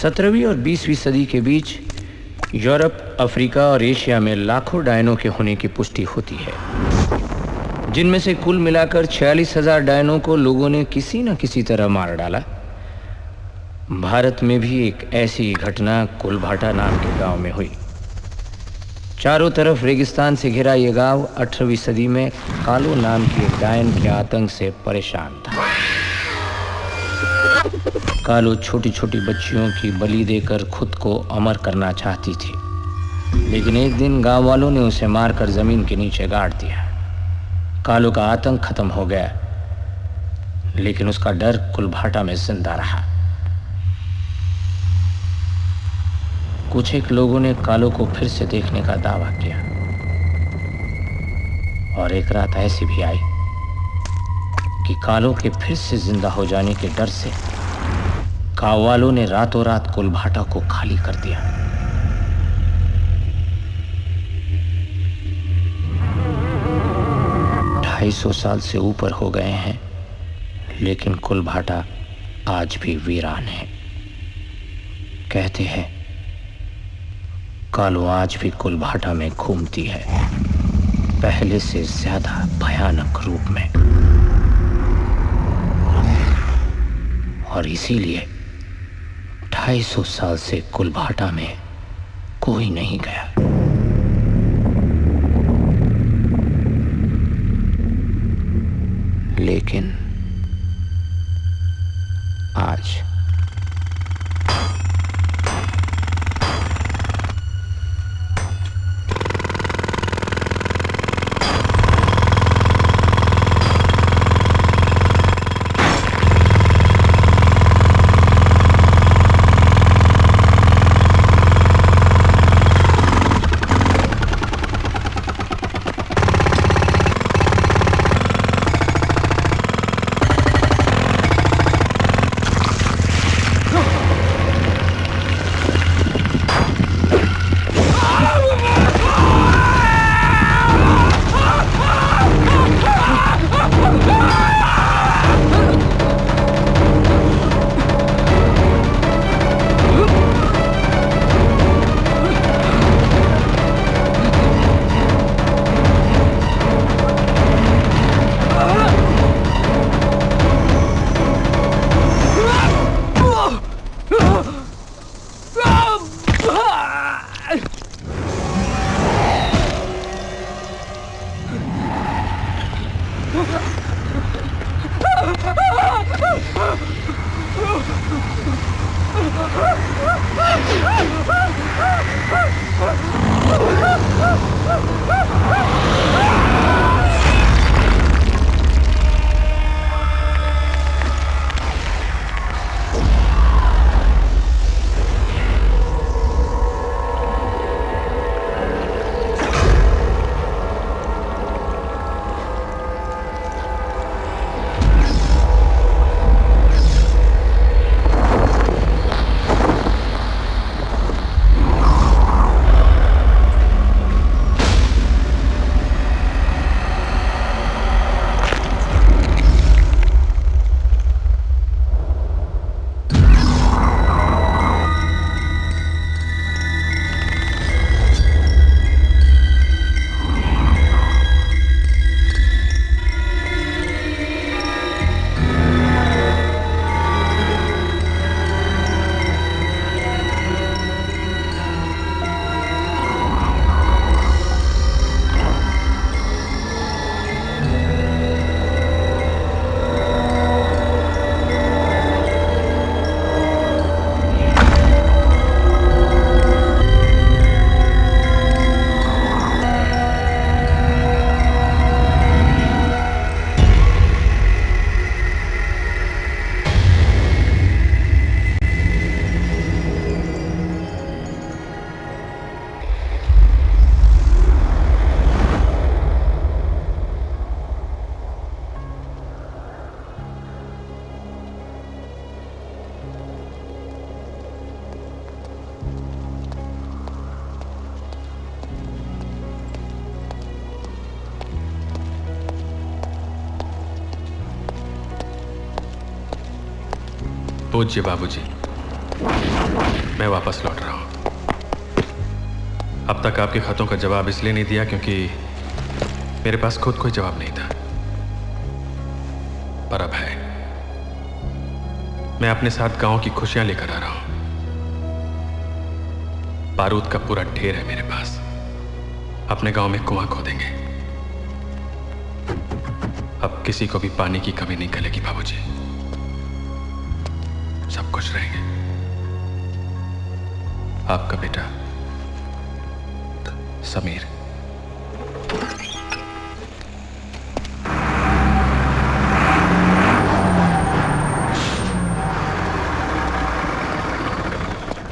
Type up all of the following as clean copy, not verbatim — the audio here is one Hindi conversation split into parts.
17वीं और 20वीं सदी के बीच यूरोप, अफ्रीका और एशिया में लाखों डायनों के होने की पुष्टि होती है, जिनमें से कुल मिलाकर 46,000 डायनों को लोगों ने किसी न किसी तरह मार डाला। भारत में भी एक ऐसी घटना कुलभाटा नाम के गांव में हुई। चारों तरफ रेगिस्तान से घिरा यह गांव 18वीं सदी में कालो नाम की एक डायन के आतंक से परेशान था। कालो छोटी छोटी बच्चियों की बलि देकर खुद को अमर करना चाहती थी, लेकिन एक दिन गांव वालों ने उसे मारकर जमीन के नीचे गाड़ दिया। कालो का आतंक खत्म हो गया, लेकिन उसका डर कुलभाटा में जिंदा रहा। कुछ एक लोगों ने कालो को फिर से देखने का दावा किया, और एक रात ऐसी भी आई कि कालो के फिर से जिंदा हो जाने के डर से गांव वालों ने रातों रात कुलभाटा को खाली कर दिया। ढाई सौ साल से ऊपर हो गए हैं, लेकिन कुलभाटा आज भी वीरान है। कहते हैं कालो आज भी कुलभाटा में घूमती है, पहले से ज्यादा भयानक रूप में, और इसीलिए 250 साल से कुलभाटा में कोई नहीं गया। लेकिन आज पूज्य बाबूजी। मैं वापस लौट रहा हूं। अब तक आपके खतों का जवाब इसलिए नहीं दिया क्योंकि मेरे पास खुद कोई जवाब नहीं था, पर अब है। मैं अपने साथ गांव की खुशियां लेकर आ रहा हूं। बारूद का पूरा ढेर है मेरे पास। अपने गांव में कुआं खोदेंगे। अब किसी को भी पानी की कमी नहीं खलेगी बाबूजी। सब खुश रहेंगे। आपका बेटा समीर।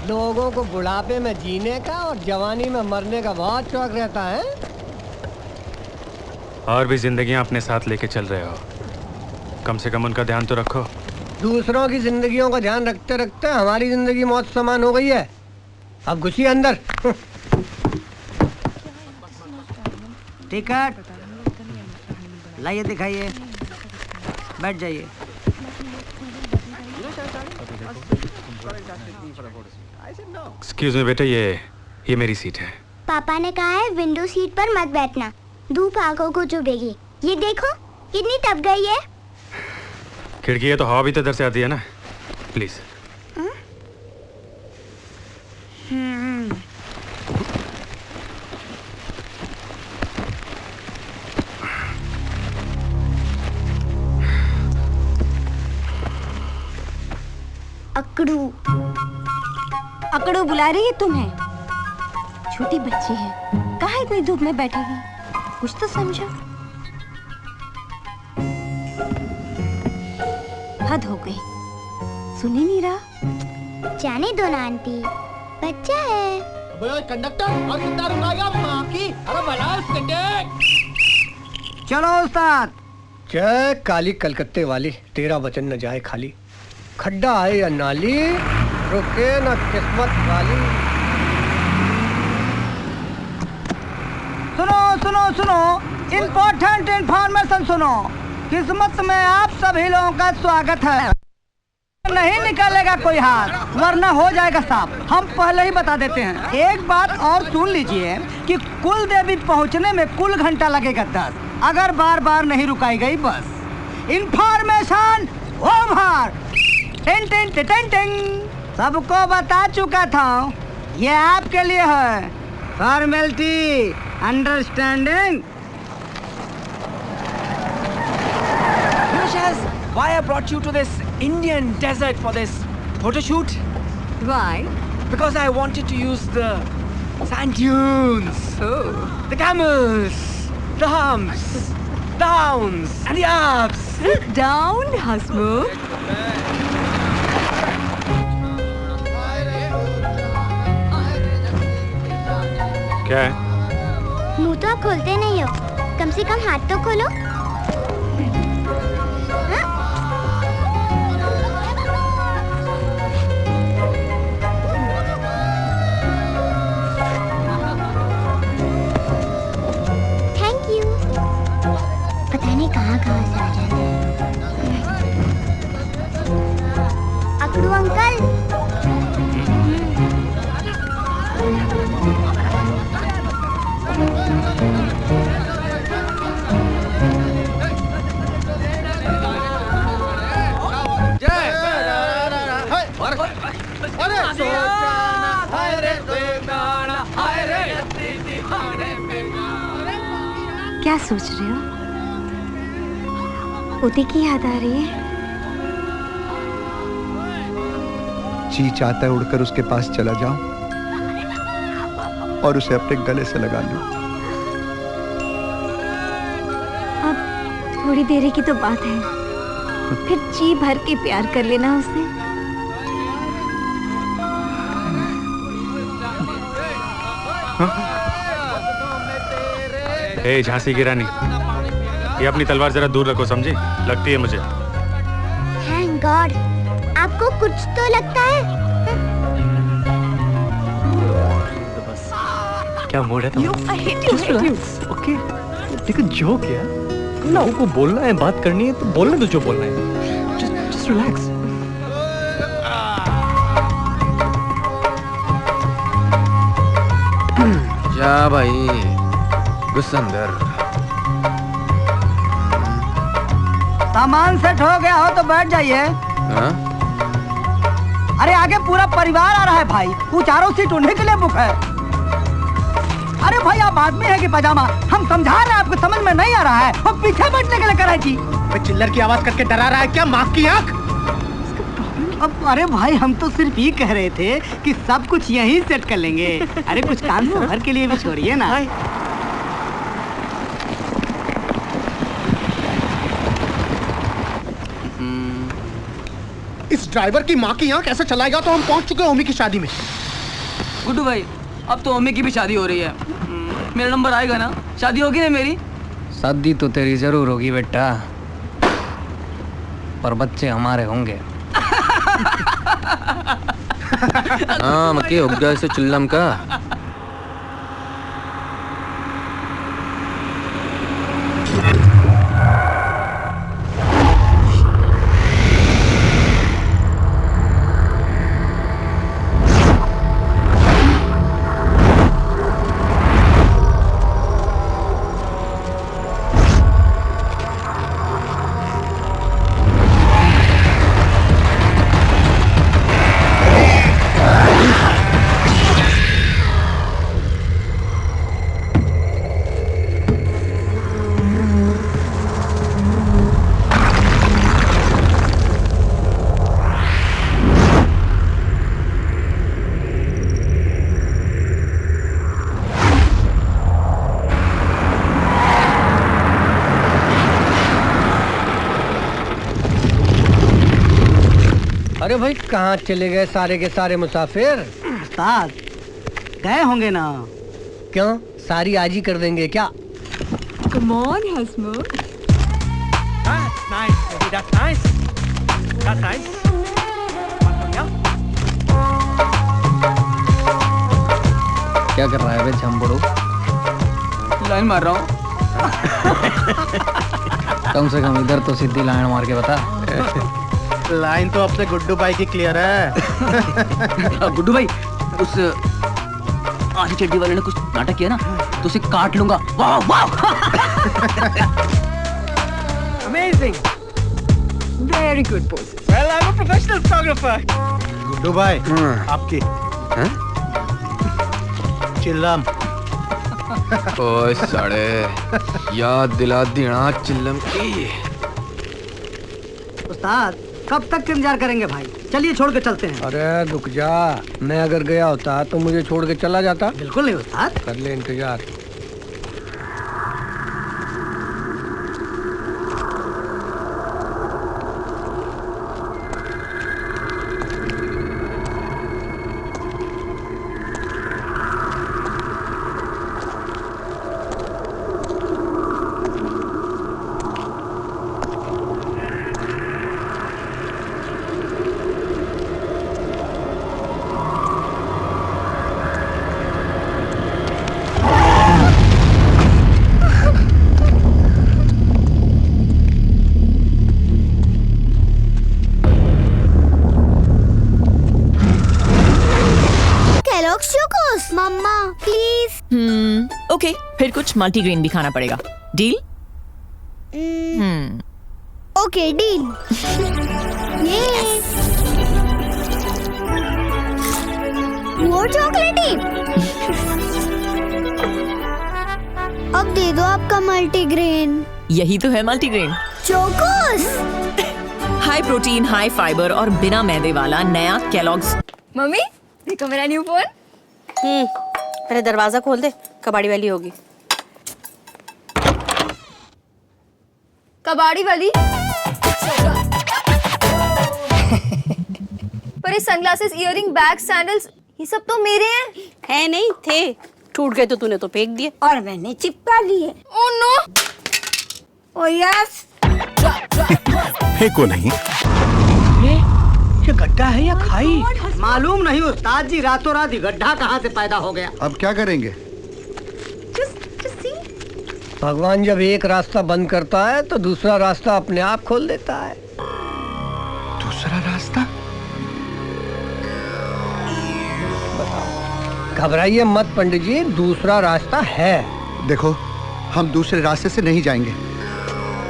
लोगों को बुढ़ापे में जीने का और जवानी में मरने का बहुत शौक रहता है। और भी जिंदगियां अपने साथ लेके चल रहे हो, कम से कम उनका ध्यान तो रखो। दूसरों की जिंदगियों का ध्यान रखते रखते हमारी जिंदगी मौत समान हो गई है। अब घुसिए अंदर। टिकट लाइए, दिखाइए, बैठ जाइए। एक्सक्यूज मी बेटा, ये मेरी सीट है। पापा ने कहा है विंडो सीट पर मत बैठना, धूप आंखों को चुभेगी। ये देखो कितनी तप गई है। खिड़की है तो हवा भी तो इधर से आती है ना। प्लीज। अकड़ू अकड़ू बुला रही है तुम्हें। छोटी बच्ची है, कहाँ इतनी धूप में बैठेगी, कुछ तो समझो। हद हो गई, सुनी नहीं रहा। जाने दो ना आंटी, बच्चा है। कंडक्टर और कितना रुकाएगा माँ की? अरे भला चलो उस्ताद। जय काली कलकत्ते वाली, तेरा वचन न जाए खाली। खड्डा आए या नाली, रुके न किस्मत वाली। सुनो सुनो सुनो, इम्पोर्टेंट इन्फॉर्मेशन सुनो। किस्मत में आप सभी लोगों का स्वागत है। नहीं निकालेगा कोई हाथ, वरना हो जाएगा साफ। हम पहले ही बता देते हैं। एक बात और सुन लीजिए कि कुल देवी पहुंचने में कुल घंटा लगेगा 10, अगर बार बार नहीं रुकाई गई बस। Information over. टिंग टिंग टिंग टिंग। सबको बता चुका था, ये आपके लिए है। Formality, understanding. Why I brought you to this Indian desert for this photo shoot? Why? Because I wanted to use the sand dunes, the camels, the humps, the downs, and the ups. Sit down, Hasmukh. क्या है? मुंह तो आप खोलते नहीं हो, कम से कम हाथ तो खोलो। कहाँ से आ जाते हैं। अकड़ू अंकल, क्या सोच रहे हो? उदी की याद आ रही है? जी चाहता है उड़कर उसके पास चला जाऊं और उसे अपने गले से लगा लूं। अब थोड़ी देर की तो बात है, फिर जी भर के प्यार कर लेना उससे। ए झांसी की रानी, ये अपनी तलवार जरा दूर रखो, समझी? लगती है मुझे। थैंक गॉड, आपको कुछ तो लगता है। क्या मूड है तुम्हारा? ओके, लेकिन जो क्या लोगों को बोलना है, बात करनी है तो बोलने दो जो बोलना है। Just relax. जा भाई, घुस अंदर। सामान सेट हो गया हो तो बैठ जाइए। अरे आगे पूरा परिवार आ रहा है भाई, वो चारों सीट उन्हीं के लिए बुक है। अरे भाई आप आदमी है कि पजामा? हम समझा रहे हैं, आपको समझ में नहीं आ रहा है। वो पीछे बैठने के लिए कर है जी। चिल्लर की आवाज करके डरा रहा है क्या? माँ की आँख। अब अरे भाई हम तो सिर्फ ये कह रहे थे कि सब कुछ यहीं सेट कर लेंगे। अरे कुछ काम सफर के लिए भी छोड़िए ना। इस ड्राइवर की माँ की आँख ऐसा चलाएगा तो हम पहुंच चुके हैं ओमी की शादी में। गुड्डू भाई अब तो ओमी की भी शादी हो रही है, मेरा नंबर आएगा ना? शादी होगी ना मेरी? शादी तो तेरी जरूर होगी बेटा, पर बच्चे हमारे होंगे। हाँ मक्की हो गया इसे चिल्लम का। अरे भाई कहाँ चले गए सारे के सारे मुसाफिर? उस्ताद गए होंगे ना। क्यों, सारी आज ही कर देंगे क्या? Come on, Hasmukh. That's nice, that's nice. That's nice. क्या कर रहा है बे झम्बड़ू? लाइन मार रहा हूँ। कम से कम इधर तो सीधी लाइन मार के बता। लाइन तो अपने गुड्डू भाई की क्लियर है। गुड्डू भाई उस आधी चड्डी वाले ने कुछ नाटक किया ना तो उसे काट लूंगा। वाह वाह। Amazing. Very good pose. Well, I'm a professional photographer. Guddu भाई आपकी चिल्लम। ओए साड़े, याद दिला देना चिल्लम की। उस्ताद कब तक इंतजार करेंगे भाई? चलिए छोड़ के चलते हैं। अरे रुक जा, मैं अगर गया होता तो मुझे छोड़ के चला जाता। बिल्कुल नहीं उस्ताद। कर ले इंतजार। मम्मा प्लीज। ओके, फिर कुछ मल्टीग्रेन भी खाना पड़ेगा। डील? Okay deal. ये वो चॉकलेटी। अब दे दो आपका मल्टीग्रेन। यही तो है multigrain. Chocos. High protein, high fibre और बिना मैदे वाला नया केलॉग्स। मम्मी देखो मेरा न्यू फोन। पहले दरवाजा खोल दे, कबाड़ी वाली होगी। कबाड़ी वाली? पर ये सनग्लासेस, इयररिंग, बैग, सैंडल्स ये सब तो मेरे हैं। है नहीं थे, टूट गए तो तूने तो फेंक दिए और मैंने चिपका लिए। Oh no. Oh yes. फेंको नहीं। ये गड्ढा है या खाई? मालूम नहीं उस्ताद जी, रातों रात गड्ढा कहाँ से पैदा हो गया। अब क्या करेंगे? भगवान जब एक रास्ता बंद करता है तो दूसरा रास्ता अपने आप खोल देता है। दूसरा रास्ता? घबराइए मत पंडित जी, दूसरा रास्ता है। देखो, हम दूसरे रास्ते से नहीं जाएंगे,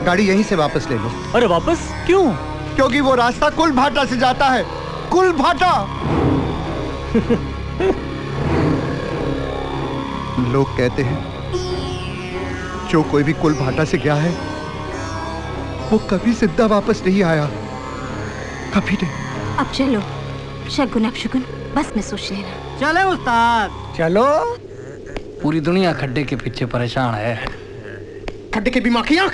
गाड़ी यहीं से वापस ले लो। अरे वापस क्यों? क्योंकि वो रास्ता कुलभाटा से जाता है। कुलभाटा। लोग कहते हैं जो कोई भी कुलभाटा से गया है वो कभी जिंदा वापस नहीं आया, कभी नहीं। अब चलो, शगुन अपशगुन बस में सोच लेना। चले उस्ताद। चलो। पूरी दुनिया खड्डे के पीछे परेशान है। खड्डे के बीमा की आंख।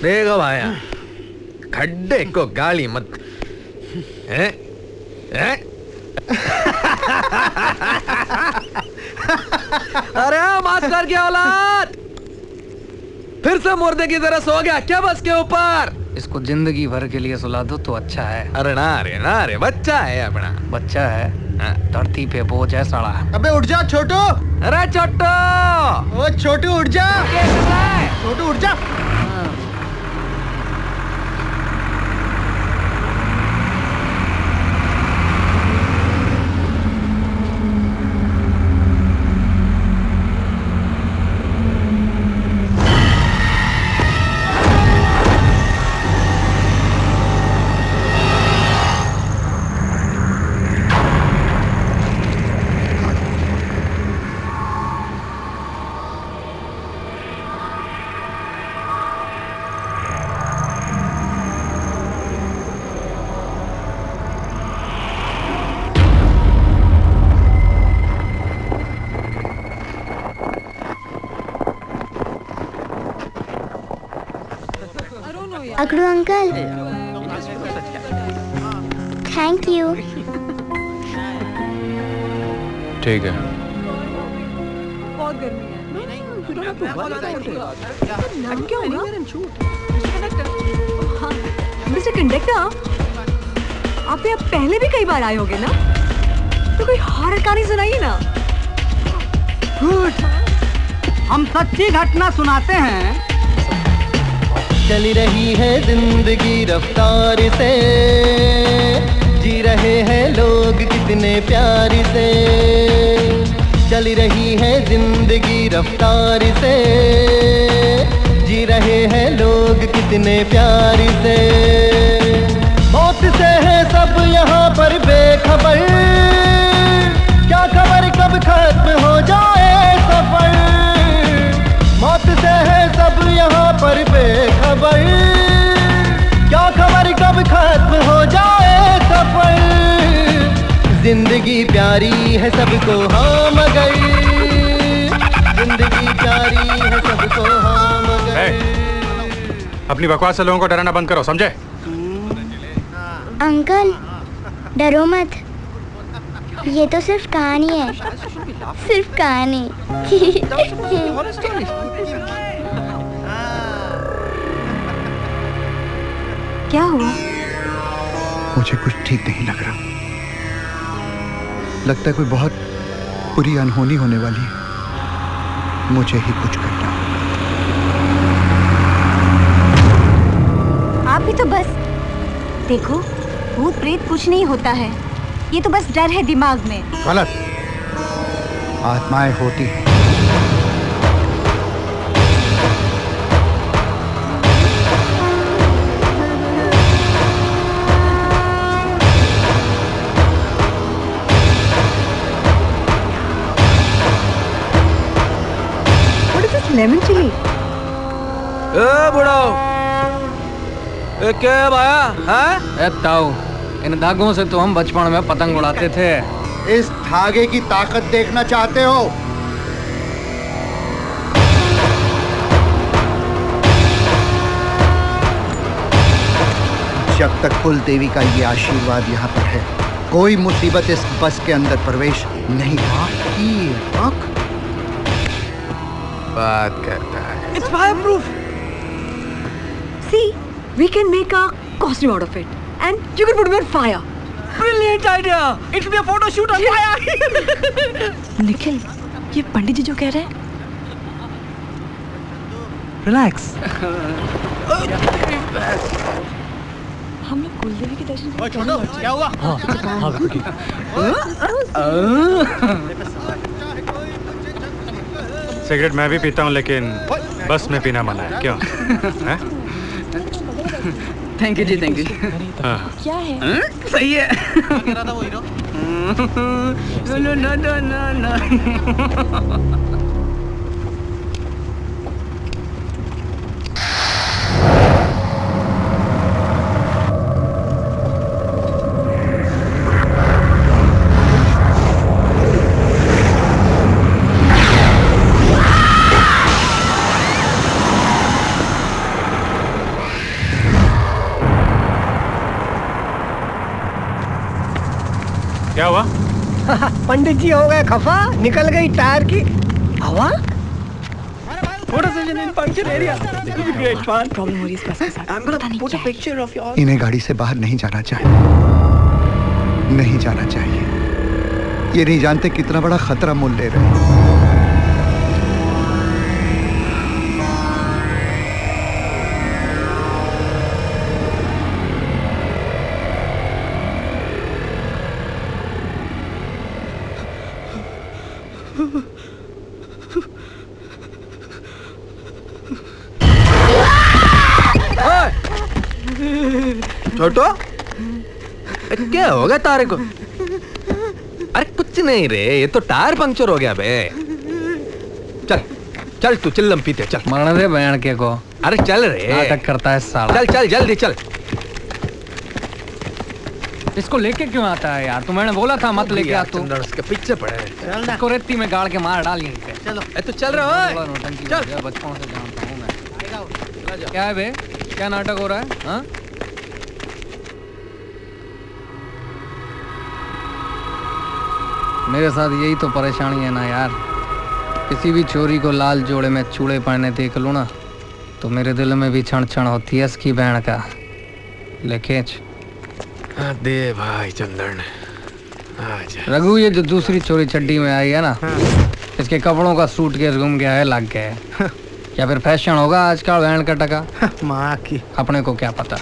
देखो भाया, खड्डे को गाली मत। हैं? हैं? अरे मास्टर की औलाद, फिर से मुर्दे की तरह सो गया क्या बस के ऊपर? इसको जिंदगी भर के लिए सुला दो तो अच्छा है। अरे ना रे, बच्चा है अपना। बच्चा है, धरती पे बोझ है साला। अबे उठ जा छोटू। अरे छोटू, ओ छोटू उठ जा। छोटू उठ जा। अकड़ू अंकल, थैंक यू। ठीक है। बहुत गर्मी है। मिस्टर कंडक्टर, आप यहाँ पहले भी कई बार आए होगे ना, तो कोई हॉरर कहानी सुनाइए ना। गुड, हम सच्ची घटना सुनाते हैं। चली रही है जिंदगी रफ्तार से, जी रहे हैं लोग कितने प्यार से। चली रही है जिंदगी रफ्तार से, जी रहे हैं लोग कितने प्यार से। मौत से है सब यहाँ पर बेखबर, क्या खबर कब खत्म हो जाए सफर। मौत से है सब यहाँ पर बेखबर, क्या खबर कब खत्म हो जाए सफर। जिंदगी प्यारी है सबको हाँ मगर, जिंदगी प्यारी है सबको हाँ मगर। अपनी बकवास से लोगों को डराना बंद करो, समझे? अंकल डरो मत, ये तो सिर्फ कहानी है, सिर्फ कहानी। क्या हुआ? मुझे कुछ ठीक नहीं लग रहा। लगता है कोई बहुत बुरी अनहोनी होने वाली है। मुझे ही कुछ करना होगा। आप भी तो बस देखो, भूत प्रेत कुछ नहीं होता है, ये तो बस डर है दिमाग में। गलत, आत्माएं होती हैं। Lemon chilli. ए बुढ़ाओ, ए क्या है भाया? हैं? ए ताऊ, इन धागों से तो हम बचपन में पतंग उड़ाते थे। इस धागे की ताकत देखना चाहते हो? जब तक कुल देवी का ये आशीर्वाद यहाँ पर है, कोई मुसीबत इस बस के अंदर प्रवेश नहीं। बात करता है। It's fireproof. See, we can make a costume out of it, and you can put me on fire. Brilliant idea. It will be a photo shoot on fire. Nikhil, ये पंडित जी जो कह रहे हैं, Relax. हम लोग कुलदेवी के दर्शन क्या हुआ? हाँ विक्की। सिगरेट मैं भी पीता हूँ लेकिन बस में पीना मना है, क्यों? थैंक यू जी, थैंक यू। हाँ। क्या है? सही है। No no no no no. क्या हुआ? पंडित जी हो गए खफा, निकल गई टायर की हवा। इन्हें गाड़ी से बाहर नहीं जाना चाहिए, नहीं जाना चाहिए। ये नहीं जानते कितना बड़ा खतरा मोल ले रहे हैं। छोटो, क्या होगा तारे को? अरे कुछ नहीं रे, ये तो टायर पंक्चर हो गया बे। चल चल तू चिल्लम पीते चल। मरने दे बहन के को। अरे चल रे, नाटक करता है साला। चल चल जल्दी चल। इसको लेके क्यों आता है यार? मैंने बोला था मत लेके आ तू। उसके पीछे पड़े। इसको रेती में गाड़ के मार डाल यहीं पे। चलो तू चल रहा है। चल बचपन से जानता हूँ मैं। क्या है बे, क्या नाटक हो रहा है? हाँ मेरे साथ यही तो परेशानी है ना यार। किसी भी चोरी को लाल जोड़े में चूड़े पहने देख लूँ ना तो मेरे दिल में भी क्षण क्षण होती है इसकी बहन का। ले खींच। दे भाई चंदन। रघु ये जो दूसरी चोरी चड्डी में आई है ना, इसके कपड़ों का सूटकेस गुम गया है, लग गया है। या फिर फैशन होगा आज का बहन का टका। माँ की अपने को क्या पता।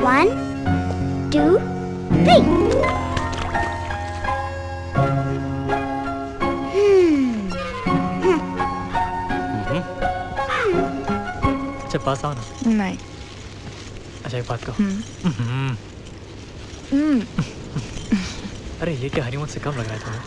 One, two, three. अच्छा पास आओ ना। नहीं। अच्छा एक बात कहो। अरे ये क्या हनीमून से कम लग रहा है तुम्हें?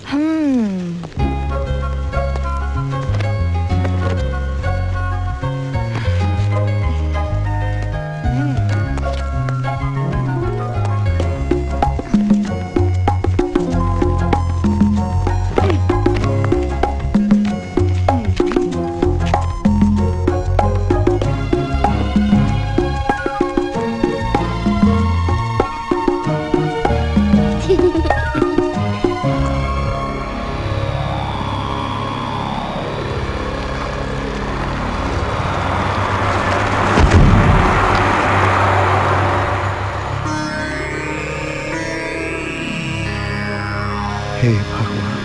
हे भगवान।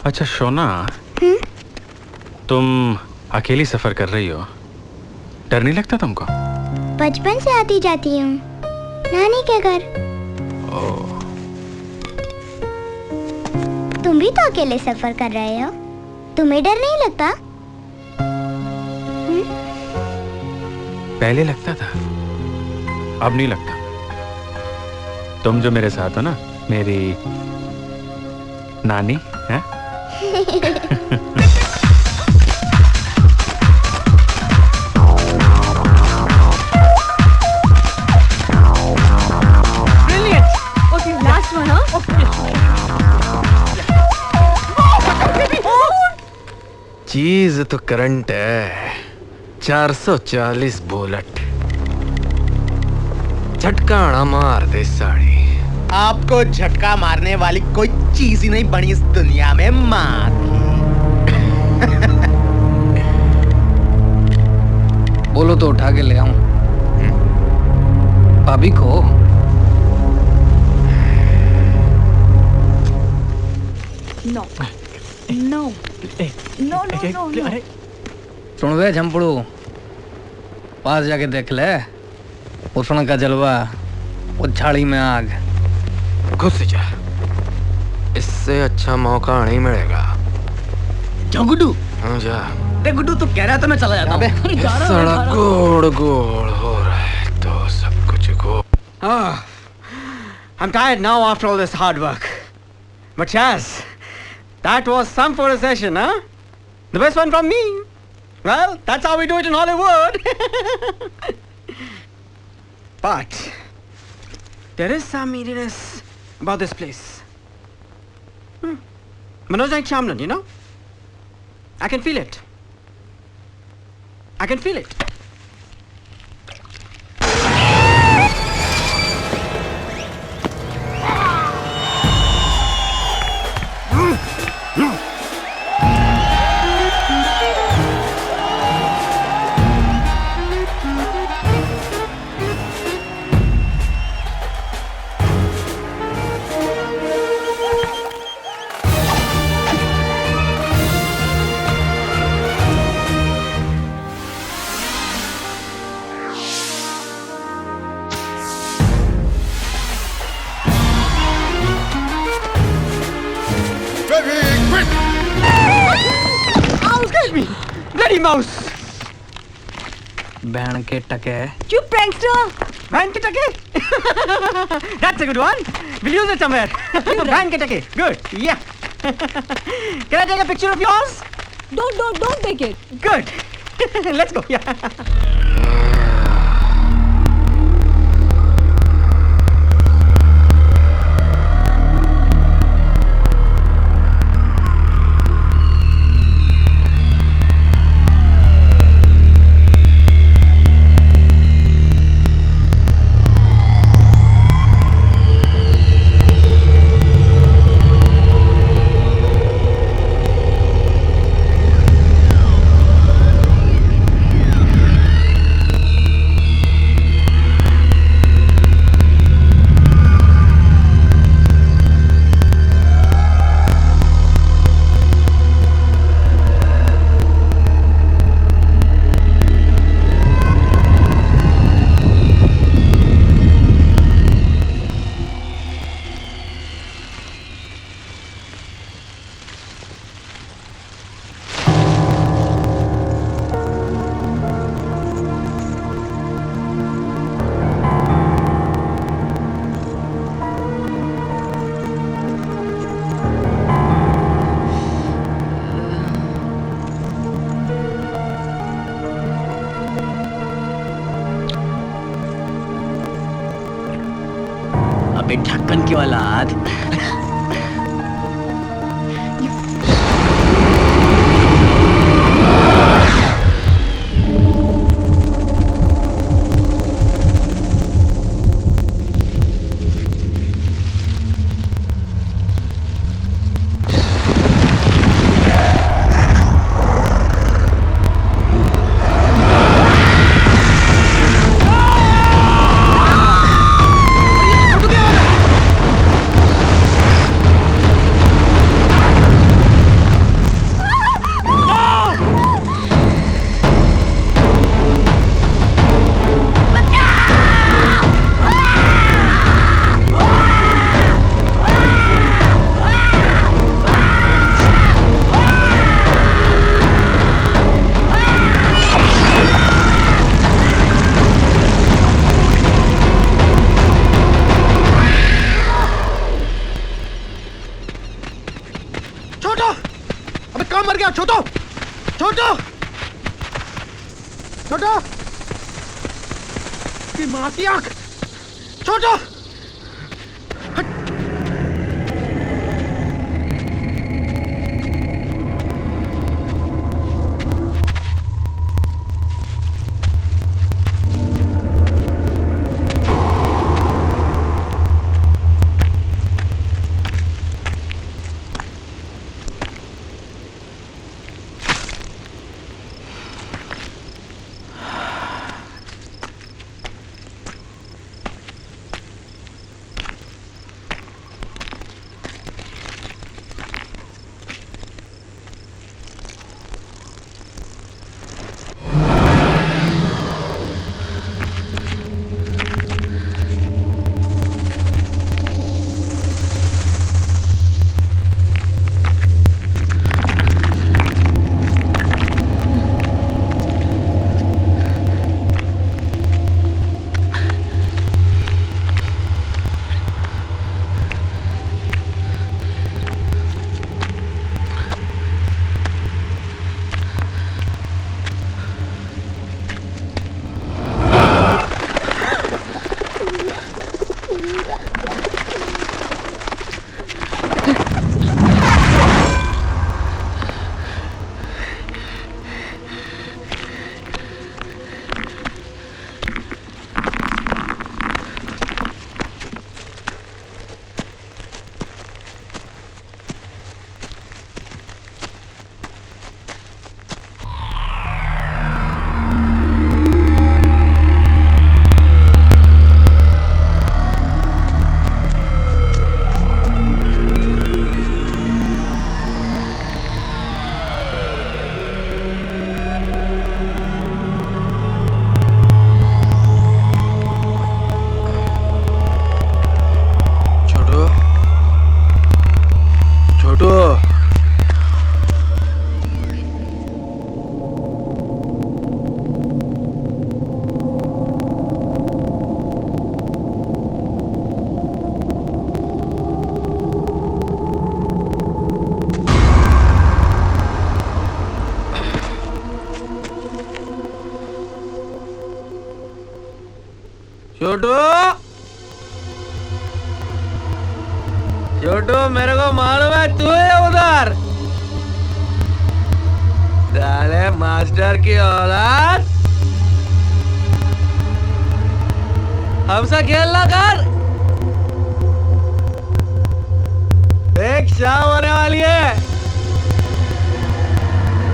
अच्छा शोना, तुम अकेली सफर कर रही हो, डर नहीं लगता तुमको? बचपन से आती जाती हूँ नानी के घर। तुम भी तो अकेले सफर कर रहे हो, तुम्हें डर नहीं लगता? पहले लगता था, अब नहीं लगता। तुम जो मेरे साथ हो ना, मेरी नानी है। Brilliant. Okay, last one, huh? Okay. चीज तो करंट है। 440 बुलेट झटकाना मार दे साड़ी। आपको झटका मारने वाली कोई चीज ही नहीं बनी इस दुनिया में माँ बोलो तो उठा के ले आऊं भाभी को। No no no no no. सुन वे झंपड़ू, पास जाके देख ले उष्ण का जलवा, वो झाड़ी में आग। घुस जा, इससे अच्छा मौका नहीं मिलेगा। जाओ गुड्डू। हाँ जा। अरे गुड्डू तू कह रहा था मैं चला जाता हूँ। सड़क गोड़ गोड़ हो रहा है तो सब कुछ गोड़। I'm tired now after all this hard work. But Chaz, that was some photo session, huh? The best one from me. Well, that's how we do it in Hollywood. But there is some eeriness about this place. Manoj Naik Shamlan, you know? I can feel it. I can feel it. Bloody mouse! बहन के टके। चुप prankster! बहन के टके? That's a good one. We'll use it somewhere. बहन के टके. Good. Yeah. Can I take a picture of yours? Don't take it. Good. Let's go. Yeah. अबे ढक्कन की औलाद। छोटो छोटो छोटो की माँ की आँख छोटो छोटू छोटू मेरे को मालूम है तू है उधर। साले मास्टर की औलाद, हमसे खेलना कर। देख शाम होने वाली है,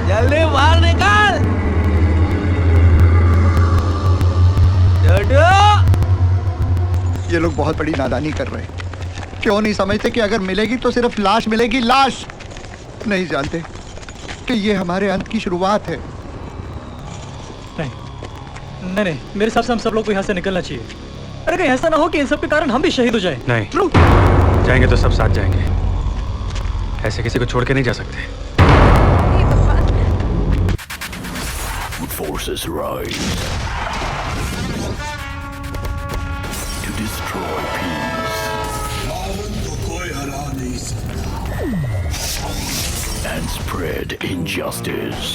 जल्दी बाहर निकाल। छोटू ये लोग बहुत बड़ी नादानी कर रहे हैं। क्यों नहीं समझते कि अगर मिलेगी तो सिर्फ लाश मिलेगी, लाश। नहीं जानते कि ये हमारे अंत की शुरुआत है। नहीं नहीं नहीं, मेरे हिसाब से हम सब लोग को यहाँ से निकलना चाहिए। अरे कहीं ऐसा ना हो कि इन सब के कारण हम भी शहीद हो जाएं। नहीं, जाएंगे तो सब साथ जाएंगे, ऐसे किसी को छोड़ के नहीं जा सकते। Forces rise to destroy peace and spread injustice.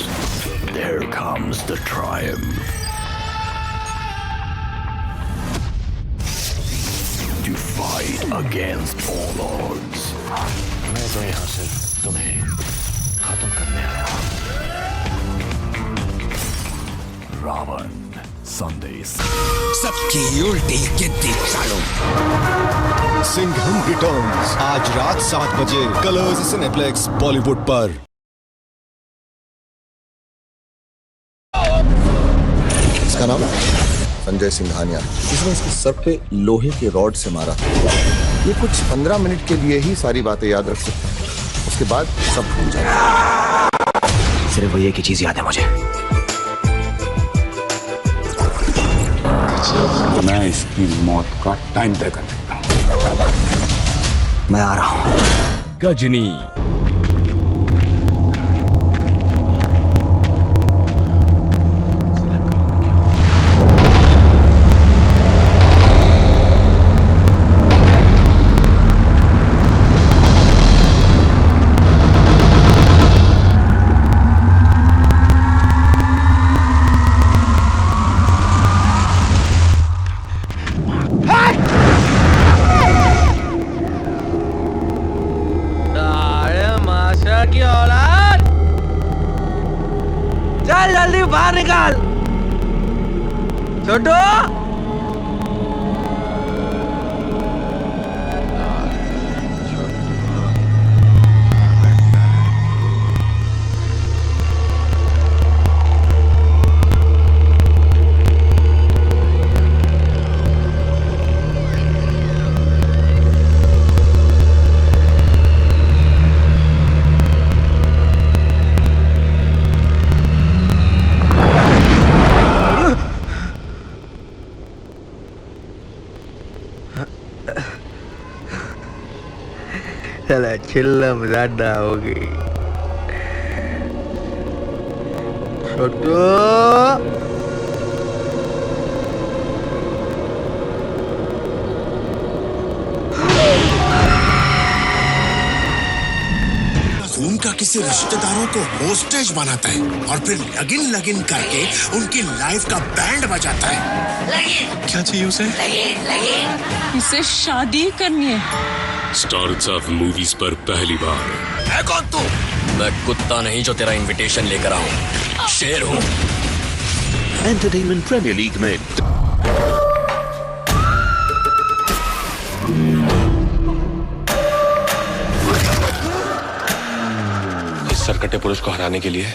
There comes the triumph. To fight against all odds. मैं तो यहाँ से तुम्हें खत्म करने आया हूँ। रावण संदेश। सबकी उल्टी गिनती चालू। सिंघम रिटर्न्स आज रात 7 बजे कलर्स सिनेप्लेक्स बॉलीवुड पर। इसका नाम संजय सिंघानिया। इसने इसके सर पे लोहे के रॉड से मारा। ये कुछ 15 मिनट के लिए ही सारी बातें याद रख सकता है, उसके बाद सब भूल जाएगा। सिर्फ वो एक ही चीज याद है मुझे। मैं इसकी मौत का टाइम तय कर सकता हूँ। मैं आ रहा हूँ। गजनी जल्दी बाहर निकाल। छोटू चला चिल्लम ज्यादा हो गई। छोटू खून का किसी रिश्तेदारों को होस्टेज बनाता है और फिर लगन करके उनकी लाइफ का बैंड बजाता है। क्या चाहिए उसे? इसे शादी करनी है। स्टार उत्सव मूवीज पर पहली बार। है कौन तू? मैं कुत्ता नहीं जो तेरा इनविटेशन लेकर आऊं, शेर हूं। एंटरटेनमेंट प्रीमियर लीग में इस सरकटे पुरुष को हराने के लिए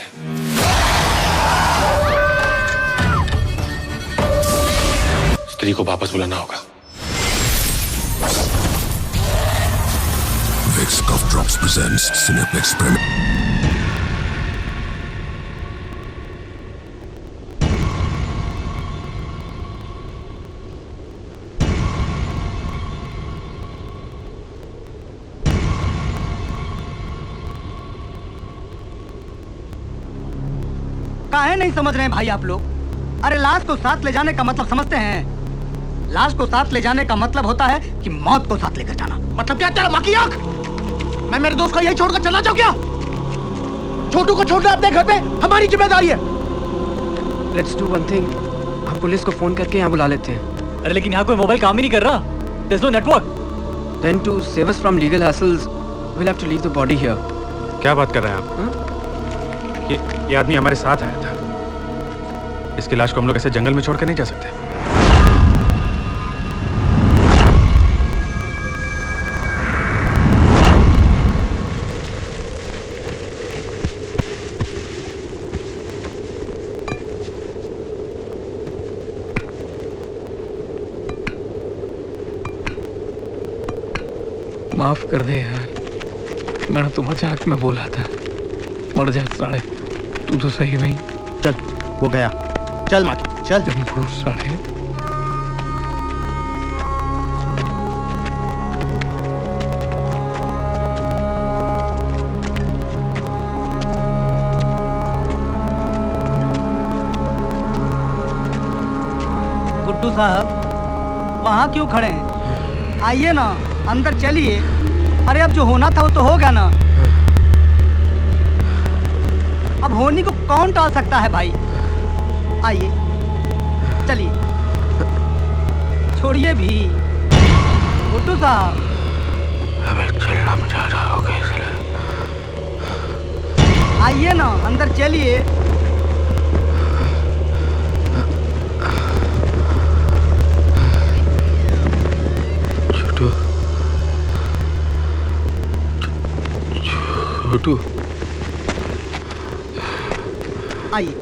स्त्री को वापस बुलाना होगा। Cough Drops presents Cineplex Premier. काहे नहीं समझ रहे हैं भाई आप लोग? अरे लाश को साथ ले जाने का मतलब समझते हैं? लाश को साथ ले जाने का मतलब होता है कि मौत को साथ लेकर जाना। मतलब क्या तेरा माँ की आंख? मैं मेरे दोस्त को यही छोड़कर चला जाऊं क्या? छोटू को छोड़ना अपने घर पे हमारी जिम्मेदारी है। Let's do one thing. हम पुलिस को फोन करके यहाँ बुला लेते हैं। अरे लेकिन यहाँ कोई मोबाइल काम ही नहीं कर रहा। There's no network. Then to save us from legal hassles, we'll have to leave the body here. क्या बात कर रहे हैं आप? ये आदमी हमारे साथ आया था। इसकी लाश को हम लोग ऐसे जंगल में छोड़ कर नहीं जा सकते। माफ कर दे यार, मैंने तो मजाक में बोला था। मर जा साले, तू तो सही नहीं। चल, वो गया। चल माकी, चल। साले गुड्डू साहब, वहाँ क्यों खड़े हैं? आइए ना, अंदर चलिए। अरे अब जो होना था वो तो हो गया ना। अब होनी को कौन टाल सकता है भाई? आइए, चलिए। छोड़िए भी गुड्डू साहब। अबे चलना मजा रहा होगा इसलिए। आइए ना, अंदर चलिए। छोटू, आइए।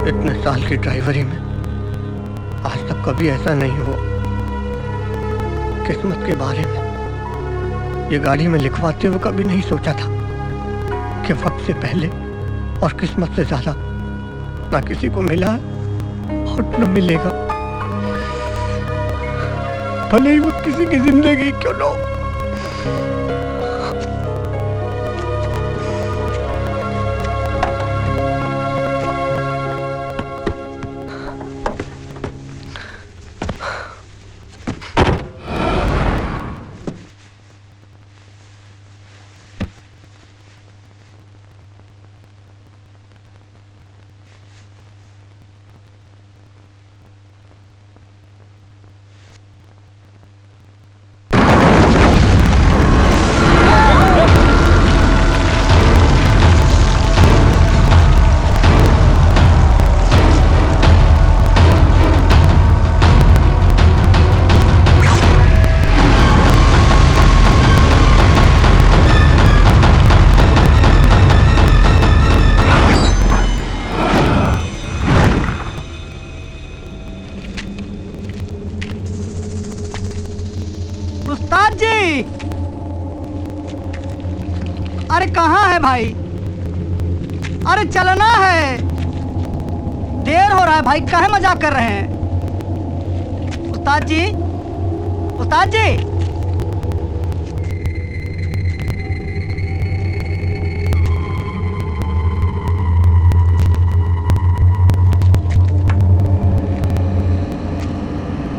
इतने साल की ड्राइवरी में आज तक कभी ऐसा नहीं हुआ। किस्मत के बारे में ये गाड़ी में लिखवाते हुए कभी नहीं सोचा था कि वक्त से पहले और किस्मत से ज्यादा ना किसी को मिला और न मिलेगा, भले ही वो किसी की जिंदगी क्यों न हो। अरे कहाँ है भाई? अरे चलना है, देर हो रहा है भाई। काहे मजाक कर रहे हैं? उस्ताद जी, उस्ताद जी।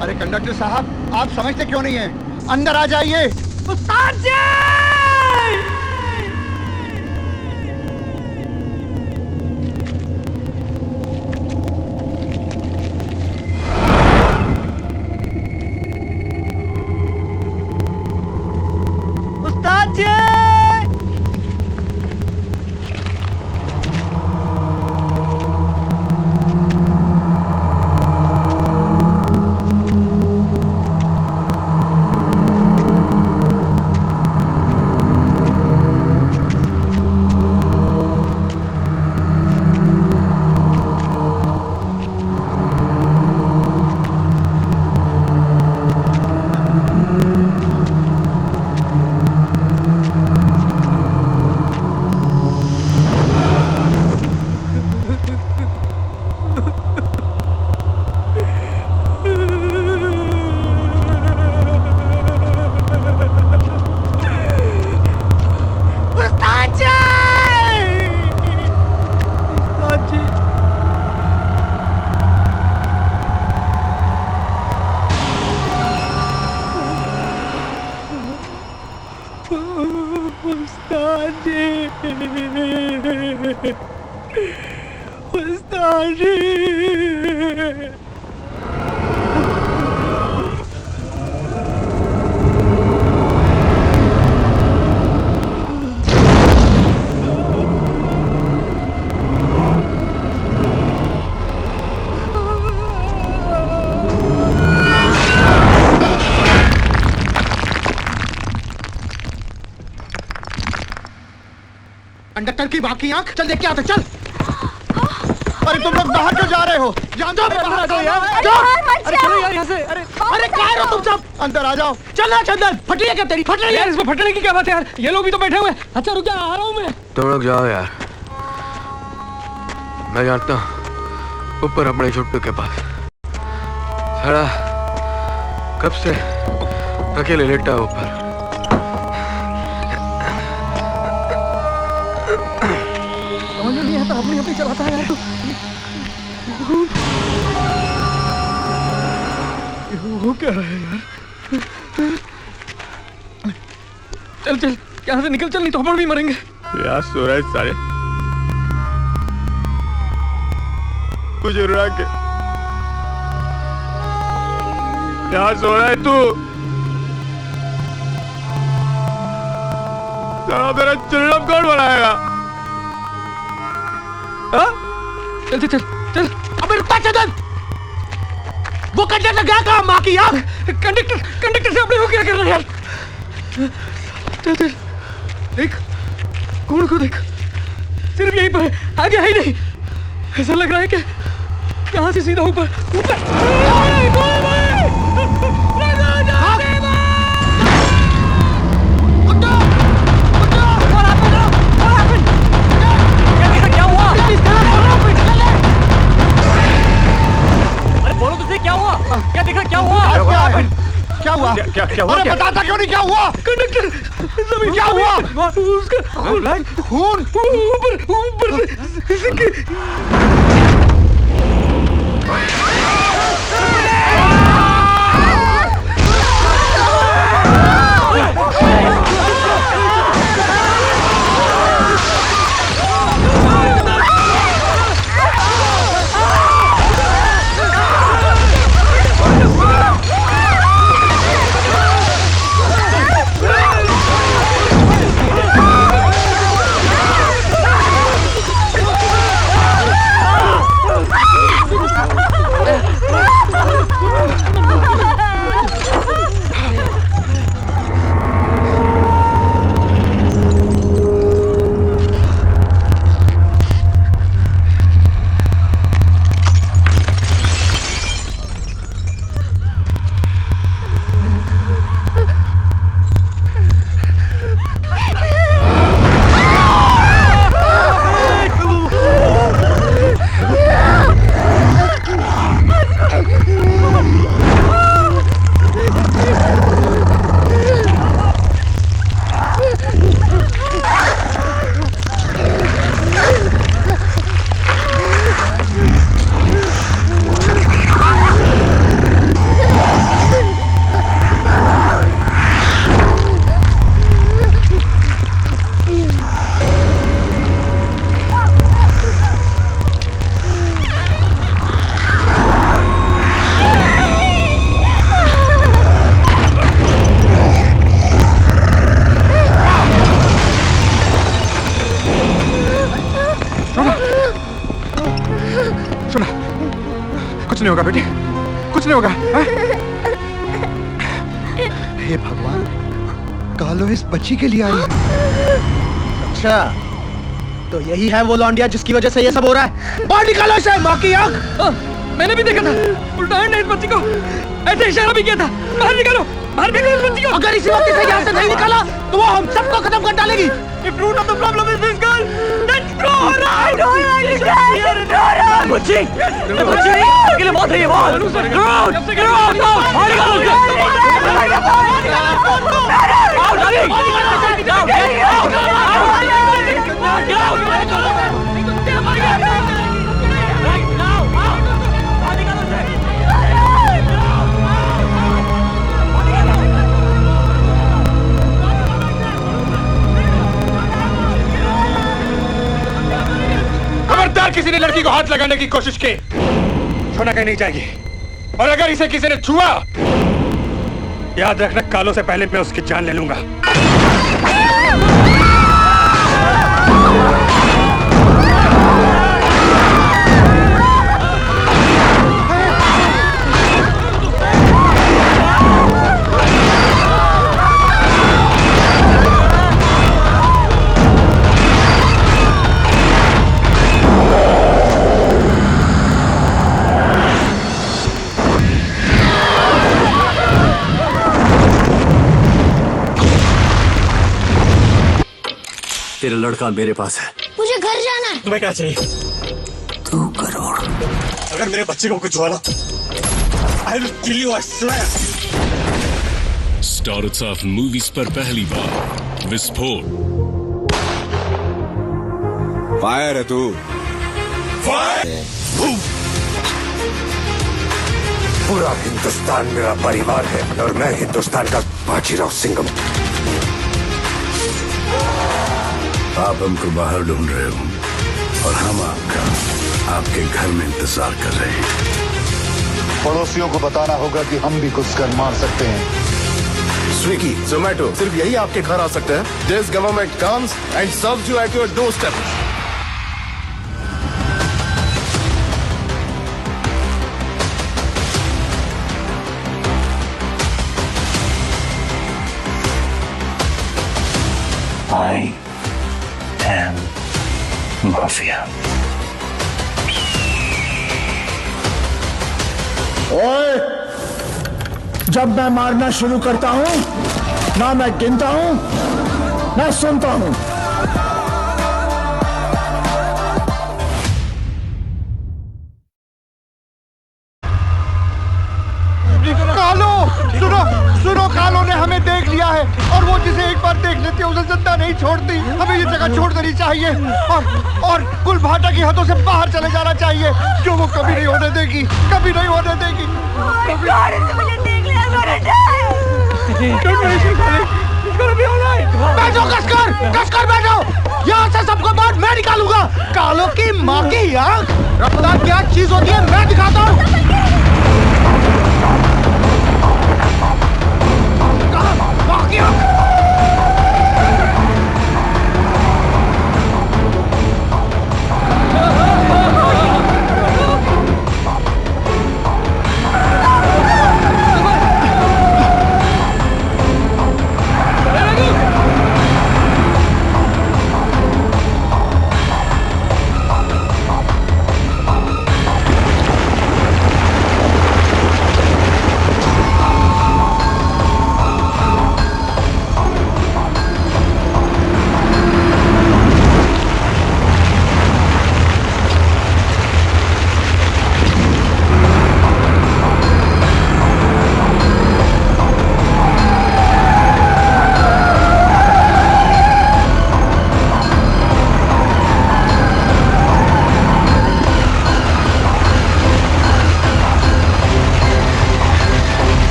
अरे कंडक्टर साहब, आप समझते क्यों नहीं हैं? अंदर आ जाइए। उस्ताद जी! उस्ताद जी! उस्ताद जी। कंडक्टर की बाकी आंख, चल देख के आते, चल। अरे तुम लोग बाहर क्यों जा रहे हो? जान दो, बाहर आ जाओ यार। अरे चलो यार यहाँ से। अरे क्या हो तुम सब? अंदर आ जाओ। चलना चंदन, फट रही है क्या तेरी? फट रही है यार, इसमें फटने की क्या बात है यार? ये लोग भी तो बैठे हुए हैं। अच्छा रुक जा, आ रहा हूँ मैं। तुम लोग जाओ यार, मैं जानता हूँ ऊपर अपने छुट्टू के पास खड़ा कब से अकेले लेटा ऊपर। समझ नहीं आता, अपनी अपनी चलाता है यार तू। वो क्या है यार? चल चल यहाँ से निकल, चल नहीं तो हम भी मरेंगे यार। सो रहे सारे कुछ उड़ा के यहाँ सो रहा है तू। सारा मेरा चिल्लम कौन बनाएगा? चल चल चल चल। अबे रुक चंदन, वो कंडक्टर क्या कहा? माँ की आँख। कंडक्टर से अपने हो क्या कर रहे यार? चल चल देख, कौन को देख, सिर्फ यहीं पर है, आगे है ही नहीं। ऐसा लग रहा है कि यहाँ से सीधा ऊपर क्या हुआ? क्या दिख रहा? क्या हुआ? क्या हुआ? क्या हुआ? अरे बताता क्यों नहीं? क्या हुआ? कंडक्टर जमीन क्या हुआ? उसका खून ऊपर कुछ नहीं होगा बेटी, कुछ नहीं होगा। हे भगवान, कालो इस बच्ची के लिए आई है। अच्छा तो यही है वो लौंडिया जिसकी वजह से ये सब हो रहा है। बाहर निकालो इसे, माँ की आँख। मैंने भी देखा था, उल्टा ने इस बच्ची को ऐसे इशारा भी किया था। बाहर निकालो, बाहर निकालो इस बच्ची को। अगर इसी वक्त से यहाँ से नहीं निकाला तो वो हम सबको खत्म कर डालेगी। If root of the problem is this girl, let's throw her out! I don't understand! बच्ची! बच्ची! अकेले बहुत है ये बहुत! हाथ लगाने की कोशिश की, सोना कहीं नहीं जाएगी। और अगर इसे किसी ने छुआ, याद रखना कालों से पहले मैं उसकी जान ले लूंगा। तेरा लड़का मेरे पास है। मुझे घर जाना है। तुम्हें क्या चाहिए? 2 करोड़। अगर मेरे बच्चे को कुछ हुआ ना, I will kill you, I swear. Star उत्सव मूवीज पर पहली बार विस्फोट। फायर है तू। पूरा हिंदुस्तान मेरा परिवार है और मैं हिंदुस्तान का बाजीराव सिंघम। आप हमको बाहर ढूंढ रहे हो और हम आपके घर में इंतजार कर रहे हैं। पड़ोसियों को बताना होगा कि हम भी कुछ कर मार सकते हैं। स्विगी, जोमेटो, सिर्फ यही आपके घर आ सकते हैं। This government comes and serves you at your doorstep. I am Mafia. ओए, जब मैं मारना शुरू करता हूं, ना मैं गिनता हूं, ना सुनता हूं। कालो, सुनो, कालो ने हमें देख लिया है और वो जिसे एक बार देख लेती है उसे जिंदा नहीं छोड़ती। हमें ये जगह छोड़ देनी चाहिए और कुलभाटा की हदों से बाहर चले जाना चाहिए, जो वो कभी नहीं होने देगी, कभी नहीं होने देगी। बैठो, कसकर बैठो। यहाँ से सबको बाहर मैं निकालूंगा। कालो की माँ की आँख, रफ्तार क्या चीज होती है मैं दिखाता हूँ।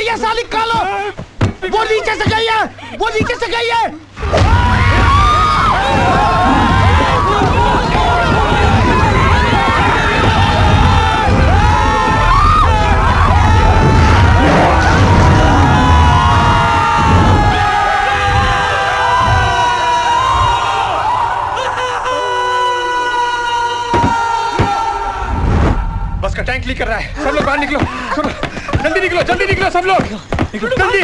ये साली कालो, वो नीचे से गई है, वो नीचे से गई है। लाइट लीक कर रहा है। सब लोग बाहर निकलो, जल्दी निकलो, जल्दी निकलो सब लोग, जल्दी।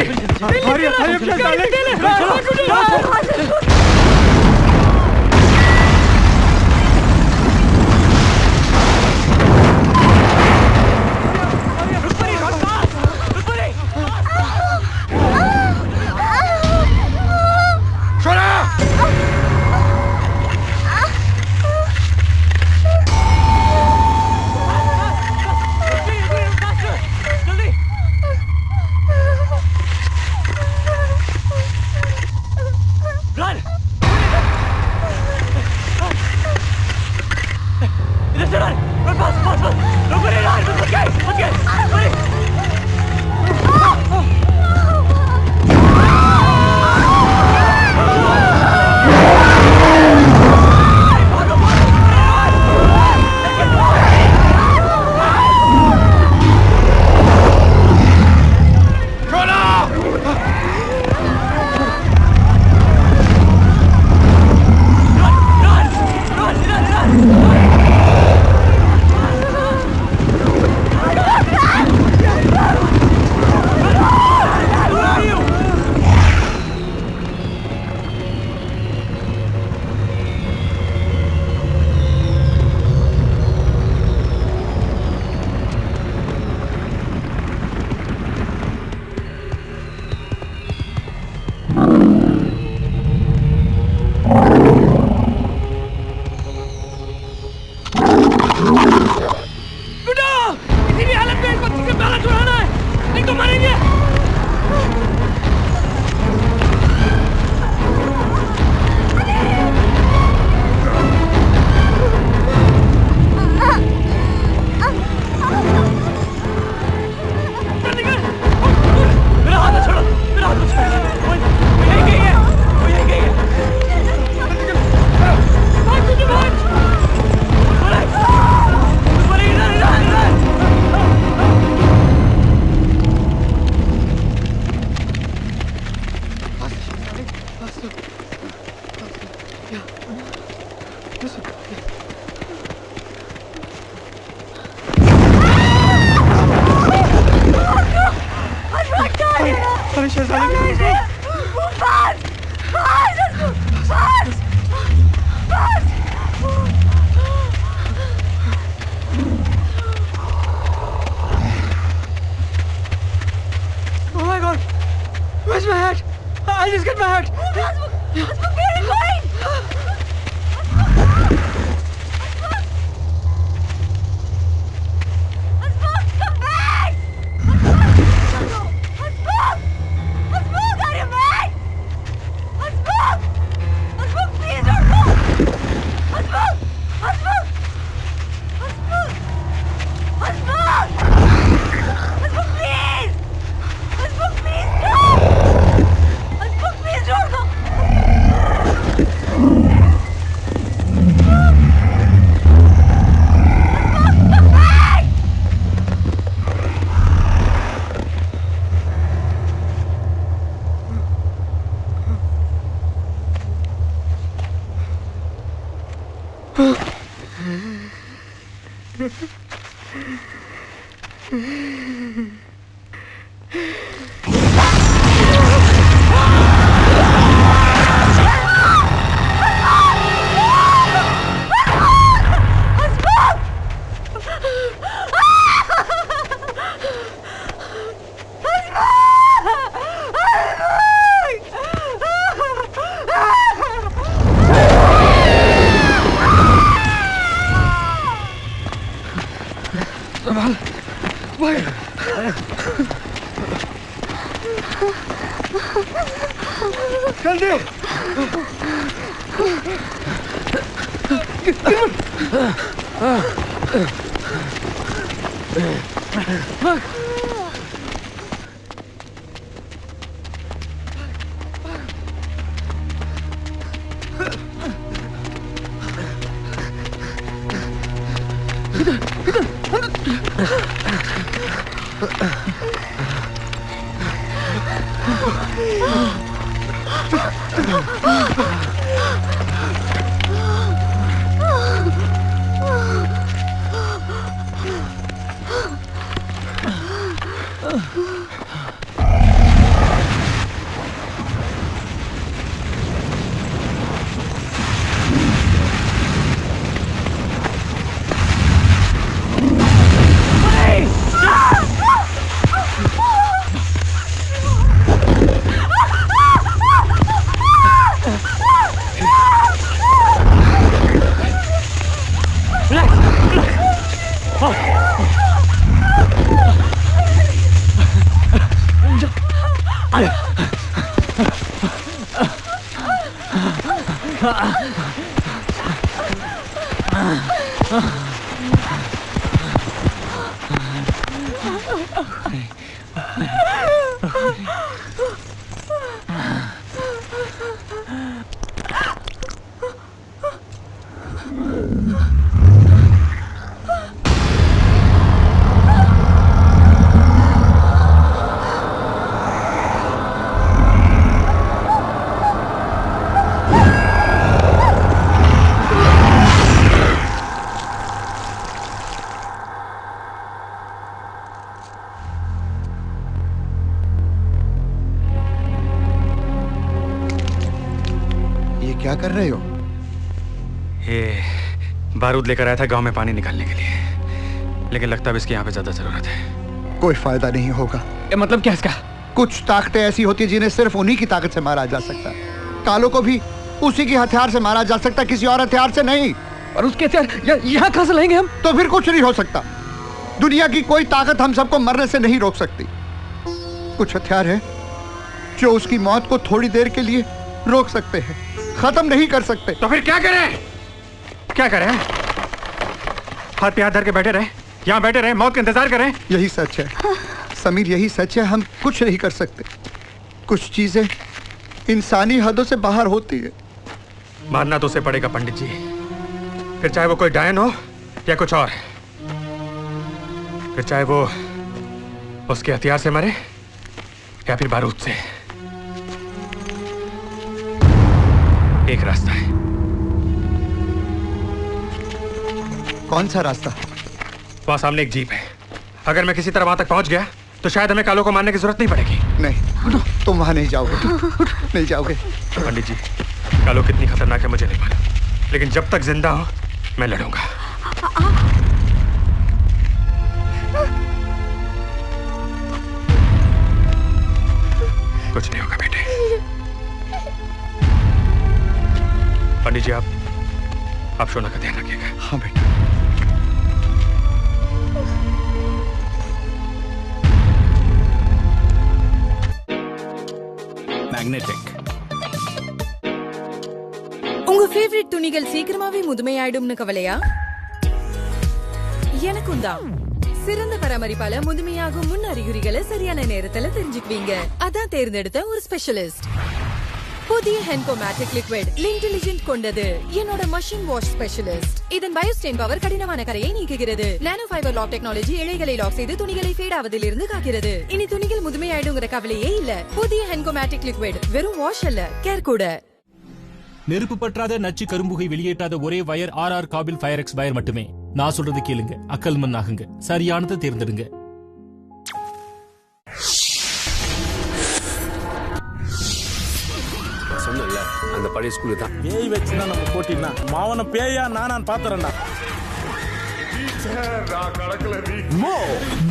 क्या कर रहे हो? ये बारूद लेकर आया था गांव में पानी निकालने के लिए, लेकिन लगता है इसकी यहाँ पे ज्यादा जरूरत है। कोई फायदा नहीं होगा। मतलब क्या इसका? कुछ ताकतें ऐसी होती हैं जिन्हें सिर्फ उन्हीं की ताकत से मारा जा सकता है। कालो को भी उसी के हथियार से मारा जा सकता, किसी और हथियार से नहीं। और उसके हथियार यहाँ कहाँ से लाएंगे हम? तो फिर कुछ नहीं हो सकता। दुनिया की कोई ताकत हम सबको मरने से नहीं रोक सकती। कुछ हथियार है जो उसकी मौत को थोड़ी देर के लिए रोक सकते हैं, खत्म नहीं कर सकते। तो फिर क्या करें? क्या करें? हाथ पे हाथ धर के बैठे रहे, यहाँ बैठे रहे, मौत का इंतजार करें? यही सच है समीर, यही सच है। हम कुछ नहीं कर सकते। कुछ चीजें इंसानी हदों से बाहर होती है। मारना तो उसे पड़ेगा पंडित जी, फिर चाहे वो कोई डायन हो या कुछ और, फिर चाहे वो उसके हथियार से मरे या फिर बारूद से। एक रास्ता है। कौन सा रास्ता? वहां सामने एक जीप है। अगर मैं किसी तरह वहां तक पहुंच गया तो शायद हमें कालो को मारने की जरूरत नहीं पड़ेगी। नहीं, तुम वहां नहीं जाओगे। नहीं जाओगे। पंडित जी, कालो कितनी खतरनाक है मुझे नहीं मालूम, लेकिन जब तक जिंदा हूं मैं लड़ूंगा। कुछ नहीं होगा बेटे। पंडित जी, आप शोना का ध्यान रखिएगा। हाँ बेटा। மேக்னெட்டிக் உங்க ஃபேவரட் துணிகள் சீக்கிரமாவே முதுமையாயிடும்னு கவலையா? எனக்கும் தான். சிறந்த பராமரிப்பால முதுமையாகும் முன் அறிகுறிகளை சரியான நேரத்துல தெரிஞ்சுக்குவீங்க. அதான் தேர்ந்தெடுத்த ஒரு ஸ்பெஷலிஸ்ட். புதிய ஹென்கோமேட்டிக் லிக்விட் இன்டெலிஜென்ட் கொண்டது என்னோட மஷின் வாஷ் ஸ்பெஷலிஸ்ட். இதன் பயோஸ்டெயின் பவர் கடினமான கரையை நீக்குகிறது. நானோ ஃபைபர் லாக் டெக்னாலஜி இழைகளை லாக் செய்து துணிகளை ஃபேட் ஆவதிலிருந்து காக்கிறது. இனி துணிகள் முதுமையாயிடுங்கிற கவலையே இல்ல. புதிய ஹென்கோமேட்டிக் லிக்விட் வெறும் வாஷ் அல்ல, கேர் கூட. நெருப்பு பற்றாத நச்சு கரும்புகை வெளியேற்றாத ஒரே wire RR Kabel fire X wire மட்டுமே. நான் சொல்றது கேளுங்க, அக்கல்மன் ஆகுங்க, சரியானதை தேர்ந்தெடுங்க. சொன்னல அந்த பழைய ஸ்கூல் தான். ஏய் வெச்சுனா நம்ம போட்டினா மாவன பேயா நானான் பாத்துறேன்டா.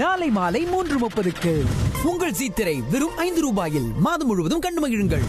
நாளை மாலை 3:30க்கு உங்கள் ஜீ திரை வெறும் ₹5 மாதம் முழுவதும் கண்டு மகிழுங்கள்.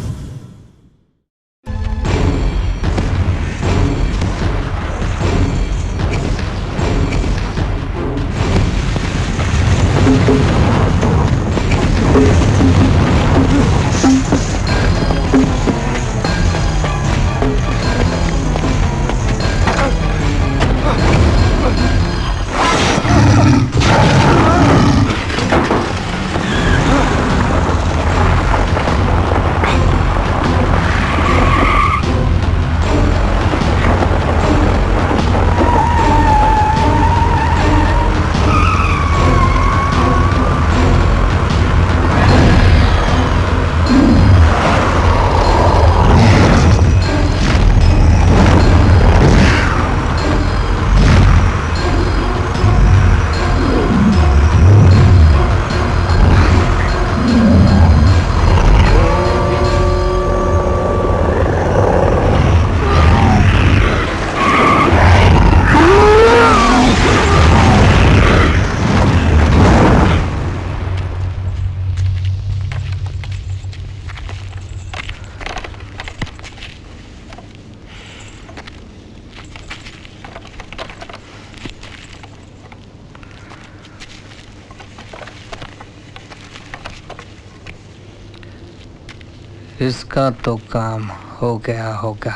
इसका तो काम हो गया होगा।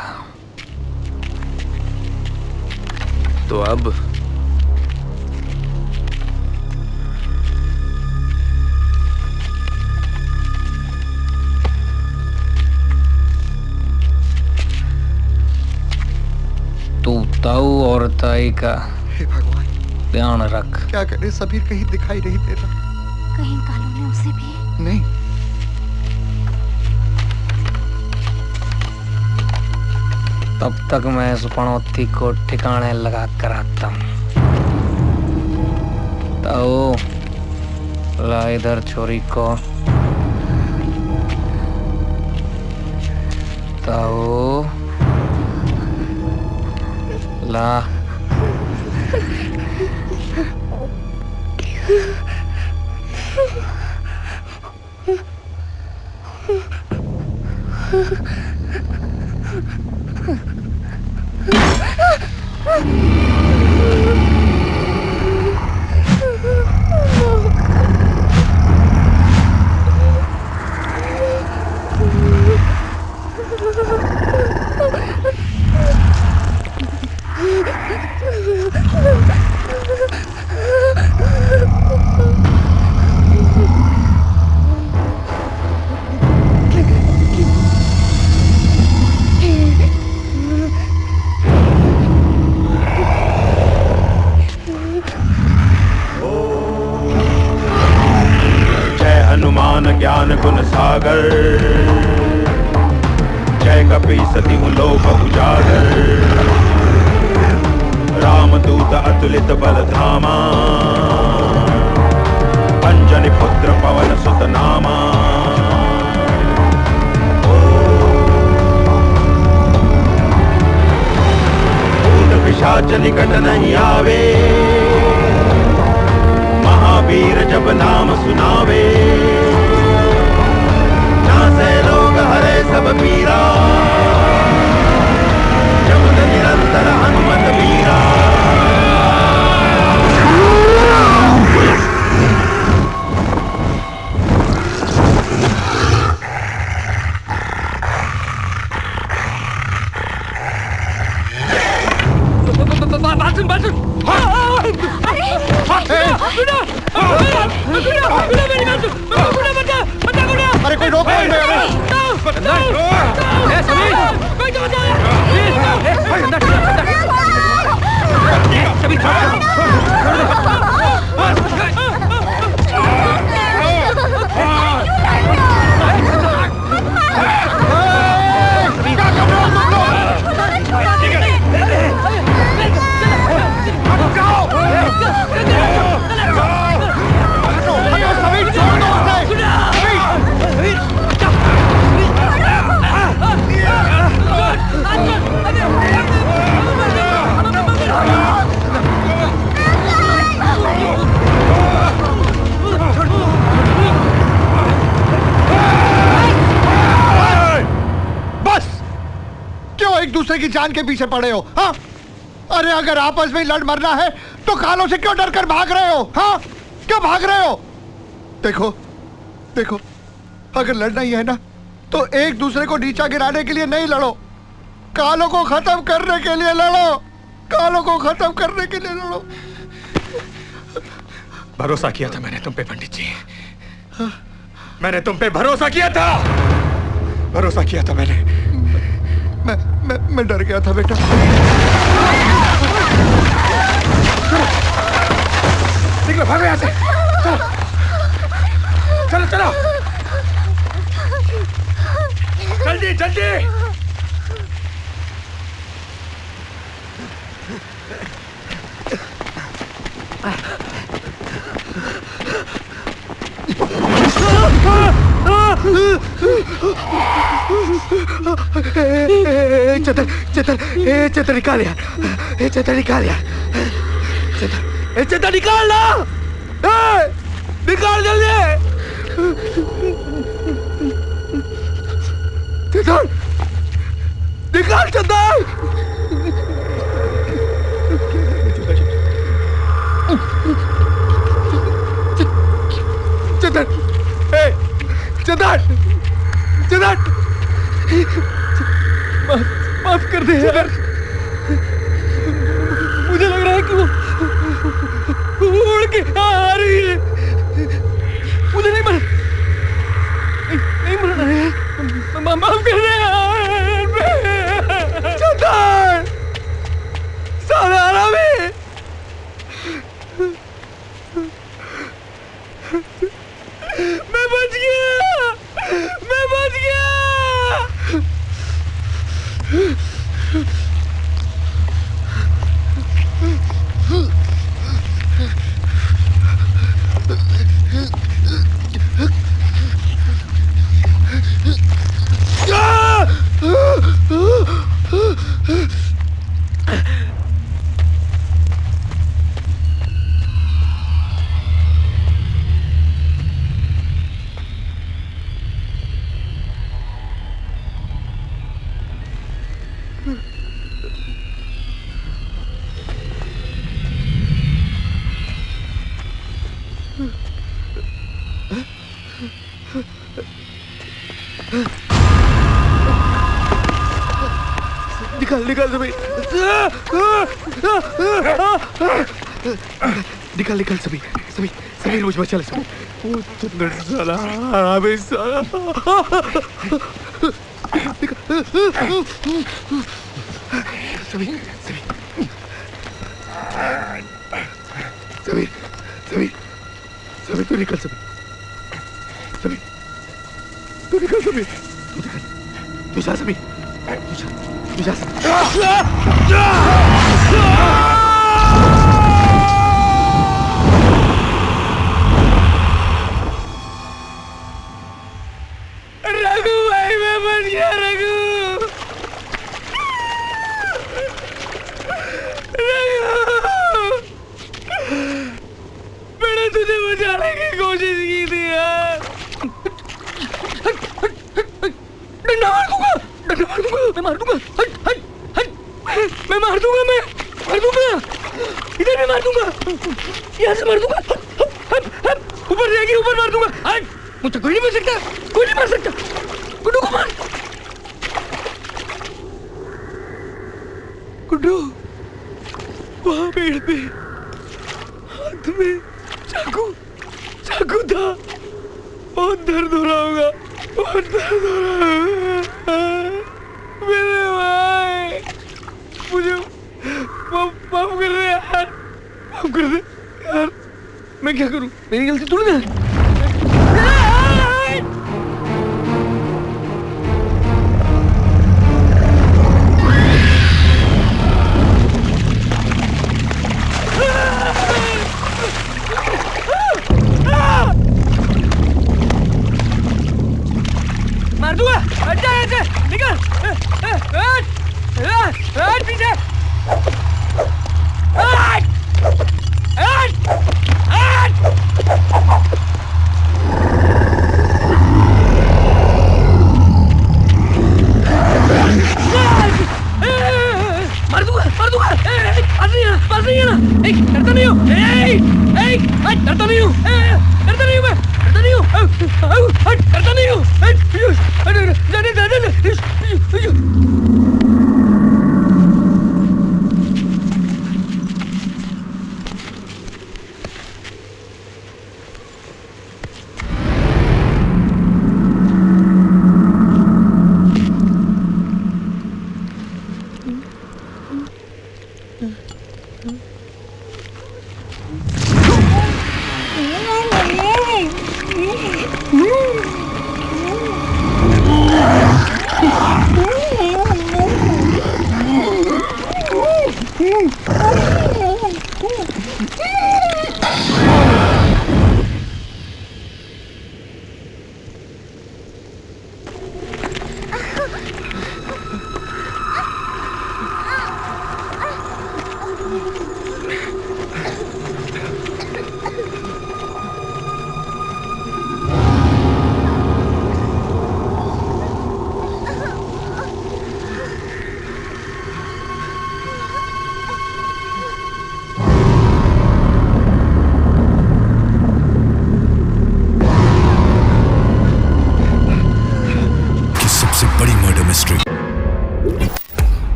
तो अब तू ताऊ और ताई का हे भगवान ध्यान रख। क्या करे, सबीर कहीं दिखाई नहीं देता। कहीं कालू ने उसे भी नहीं। तब तक मैं इस पनौती को ठिकाने लगा कर आता हूँ। ताऊ ला इधर छोरी को। ताऊ ला। ज्ञान गुण सागर, जय कपी सती लोक उजागर, रामदूत अतुलित बल धामा, अंजनी पुत्र पवन सुत नामा। भूत पिशाच निकट नहीं आवे, महावीर जब नाम सुनावे, नासे लोग हरे सब पीरा, जपत निरंतर हनुमत वीरा। अरे कोई रोको दूसरे की जान के पीछे पड़े हो? हाँ, अरे अगर आपस में लड़ मरना है तो कालों से क्यों डरकर भाग रहे हो? हाँ, क्यों भाग रहे हो? देखो देखो, अगर लड़ना ही है ना तो एक दूसरे को नीचा गिराने के लिए नहीं लड़ो, कालों को खत्म करने के लिए लड़ो। कालों को खत्म करने के लिए लड़ो। भरोसा किया था मैंने तुम पे पंडित जी, मैंने तुम पे भरोसा किया था, भरोसा किया था मैंने। मैं डर गया था बेटा। निकलो, भागो यहाँ से। चलो चलो चलो, जल्दी जल्दी। चतर चतर चतर निकाल यार, चतर निकाल यार, चतर निकाल ना, निकाल जल्दी। चतर निकाल, चतर चतर चतर चतर माफ कर दे यार। मुझे लग रहा है कि वो उड़ के आ रही है। मुझे नहीं मरना है यार। माफ कर दे यार। चंदन साला हरामी। मैं बच गया। मैं बच गया। निकाल सभी। निकाल सभी। सभी मुझ बचा ले। वो चंदन साला हरामी साला। सभी तू निकल। सभी तू निकल। तू जा सभी। रघु भाई मैं बच गया। रघु मैंने तुझे बचाने की कोशिश की थी यार। डंडा मार दूंगा। मैं मार दूंगा। मैं मार दूंगा। इधर भी मार दूंगा। यहाँ से मार दूंगा। ऊपर जाएगी। ऊपर मार दूंगा। मुझे कोई नहीं मार सकता। गुड्डू को मार। गुड्डू वहां पेड़ पे हाथ में चाकू था। बहुत दर्द हो रहा होगा। मेरे भाई मुझे माफ कर दे यार। मैं क्या करूं? मेरी गलती थोड़ी ना है। मार दूंगा। हट जा यहाँ से। निकल। पीछे। मार दूंगा। पास नहीं है ना। डरता नहीं हूँ। डरता नहीं हूँ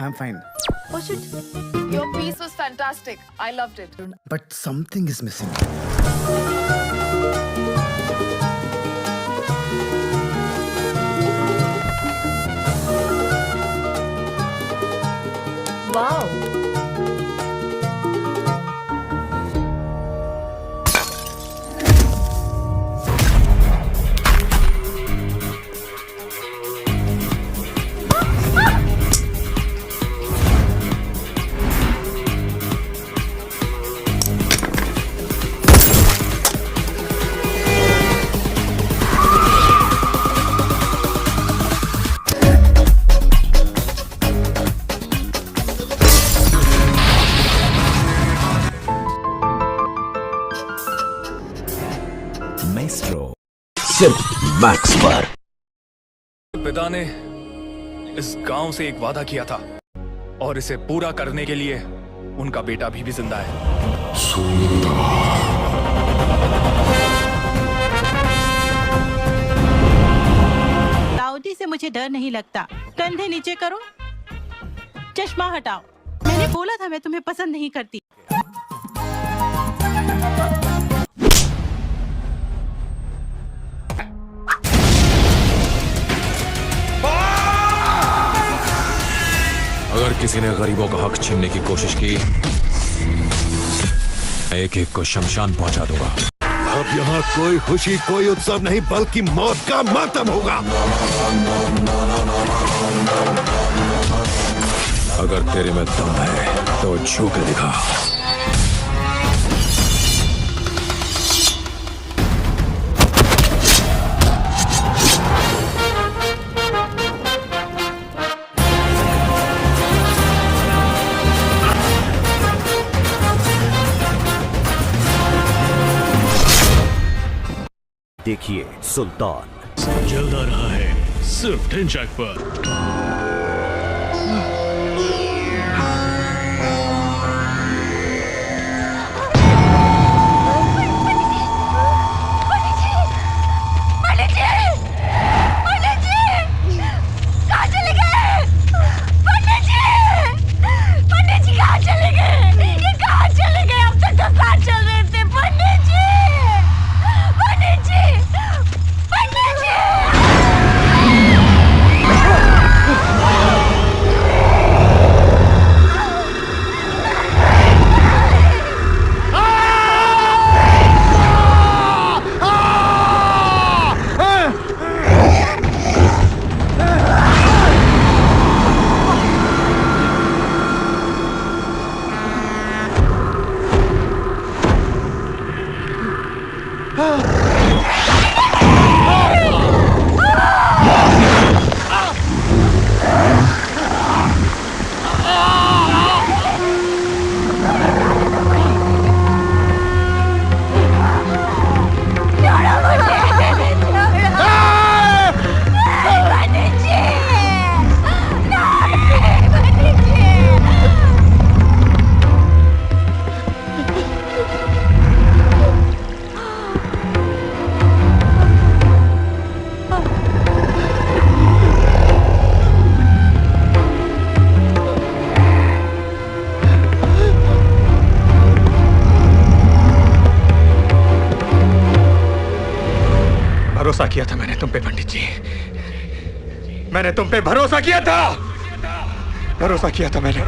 I'm fine. Oh shit. Your piece was fantastic. I loved it. But something is missing. Wow. सिर्फ मैक्स पर। पिता ने इस गांव से एक वादा किया था और इसे पूरा करने के लिए उनका बेटा भी जिंदा है। दाऊदी से मुझे डर नहीं लगता। कंधे नीचे करो, चश्मा हटाओ। मैंने बोला था मैं तुम्हें पसंद नहीं करती। अगर किसी ने गरीबों का हक छीनने की कोशिश की, एक एक को शमशान पहुंचा दूंगा। अब यहाँ कोई खुशी, कोई उत्सव नहीं, बल्कि मौत का मातम होगा। अगर तेरे में दम है तो छू के दिखा। देखिए सुल्तान। जल्द आ रहा है सिर्फ ढिंचैक पर। भरोसा किया था मैंने तुम पे पंडित जी। मैंने तुम पे भरोसा किया था। भरोसा किया था मैंने।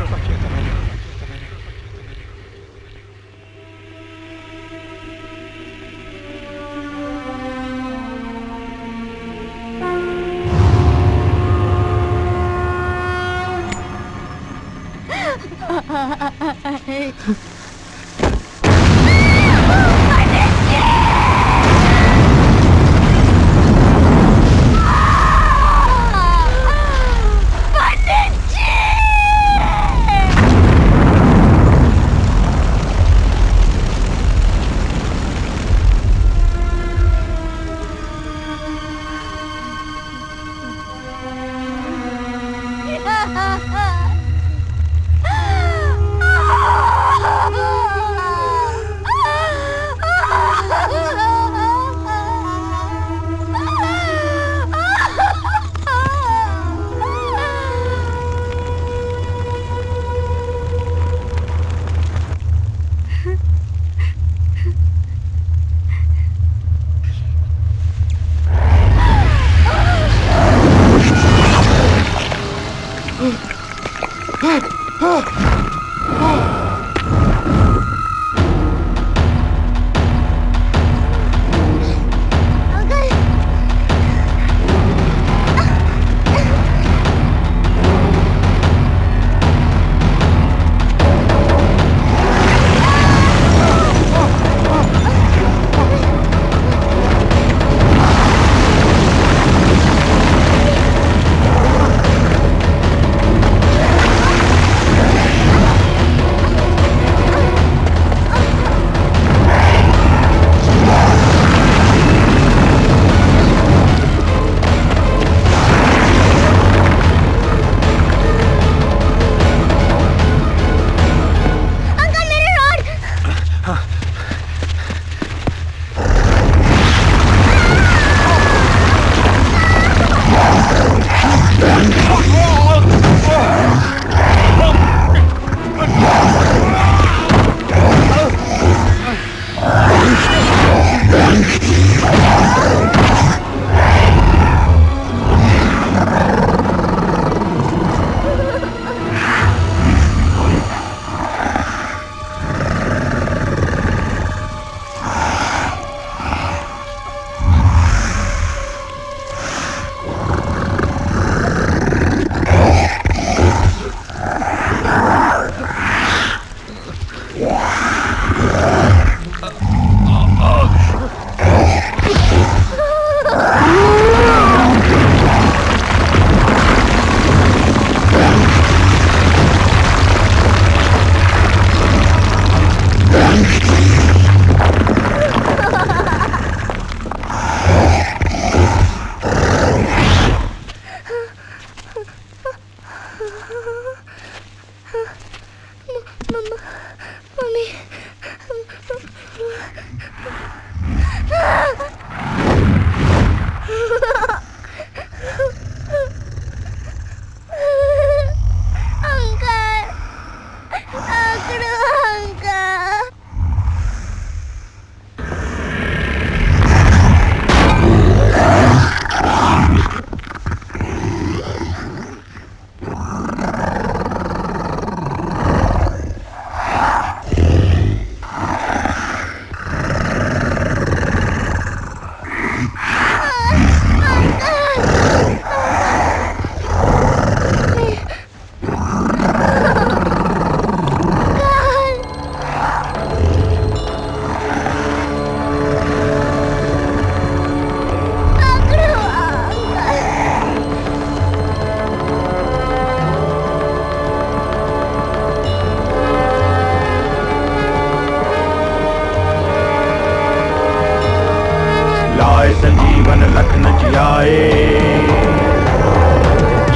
संजीवन लखन जियाए,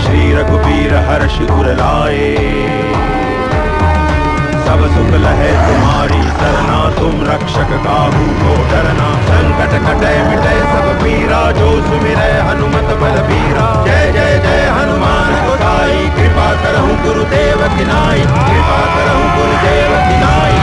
श्री रघुबीर हर्ष उर लाए। सब सुख लहे तुम्हारी सरना, तुम रक्षक काहू को डरना। संकट कटे मिटे सब पीरा, जो सुमिरै हनुमत बलबीरा। जय जय जय हनुमान गोसाई, कृपा करहु गुरुदेव की नाई, कृपा करहु गुरुदेव की नाई।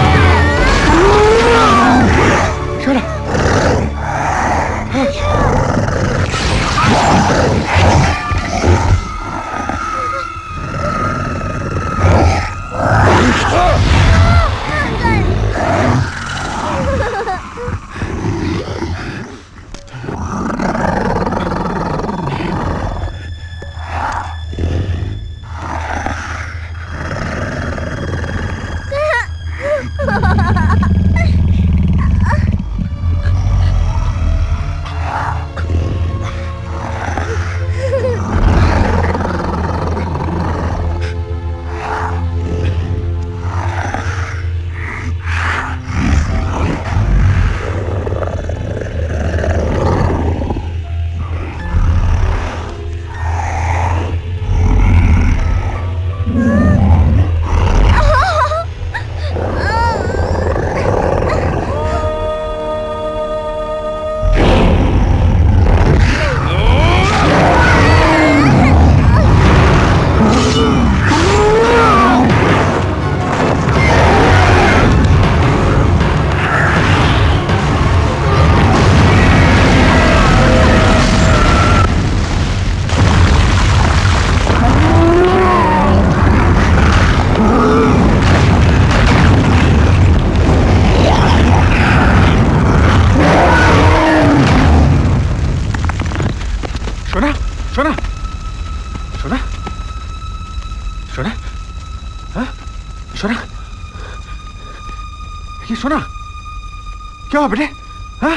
सुना क्या हुआ बेटे? हाँ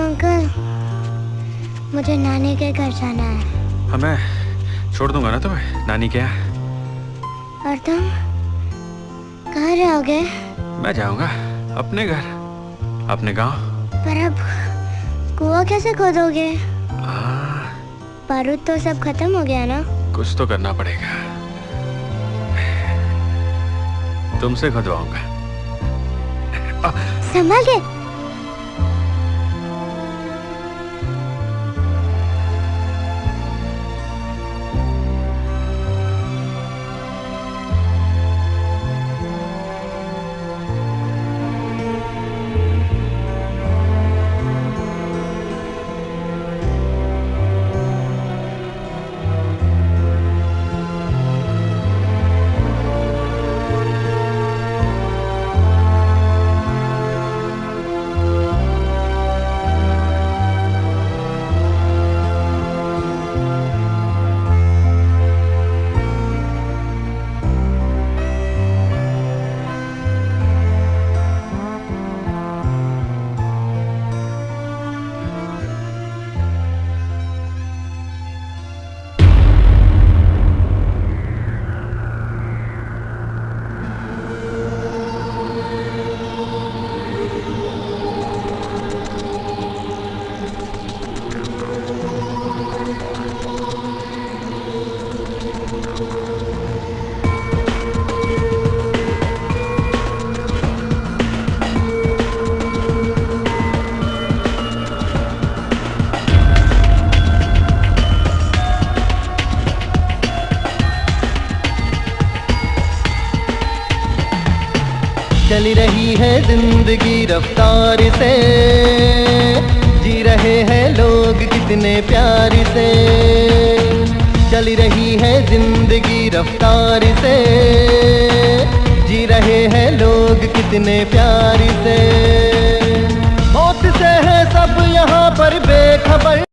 अंकल, मुझे नानी के घर जाना है। हाँ, मैं छोड़ दूंगा ना तुम्हें नानी के यहाँ। और तुम कहाँ रहोगे? मैं जाऊंगा अपने घर, अपने गांव। पर अब कुआं कैसे खोदोगे? बारूद तो सब खत्म हो गया ना। कुछ तो करना पड़ेगा, तुमसे खुदवाऊंगा। संभाल के। चली रही है जिंदगी रफ्तार से, जी रहे हैं लोग कितने प्यार से। चली रही है जिंदगी रफ्तार से, जी रहे हैं लोग कितने प्यार से। मौत से है सब यहाँ पर बेखबर।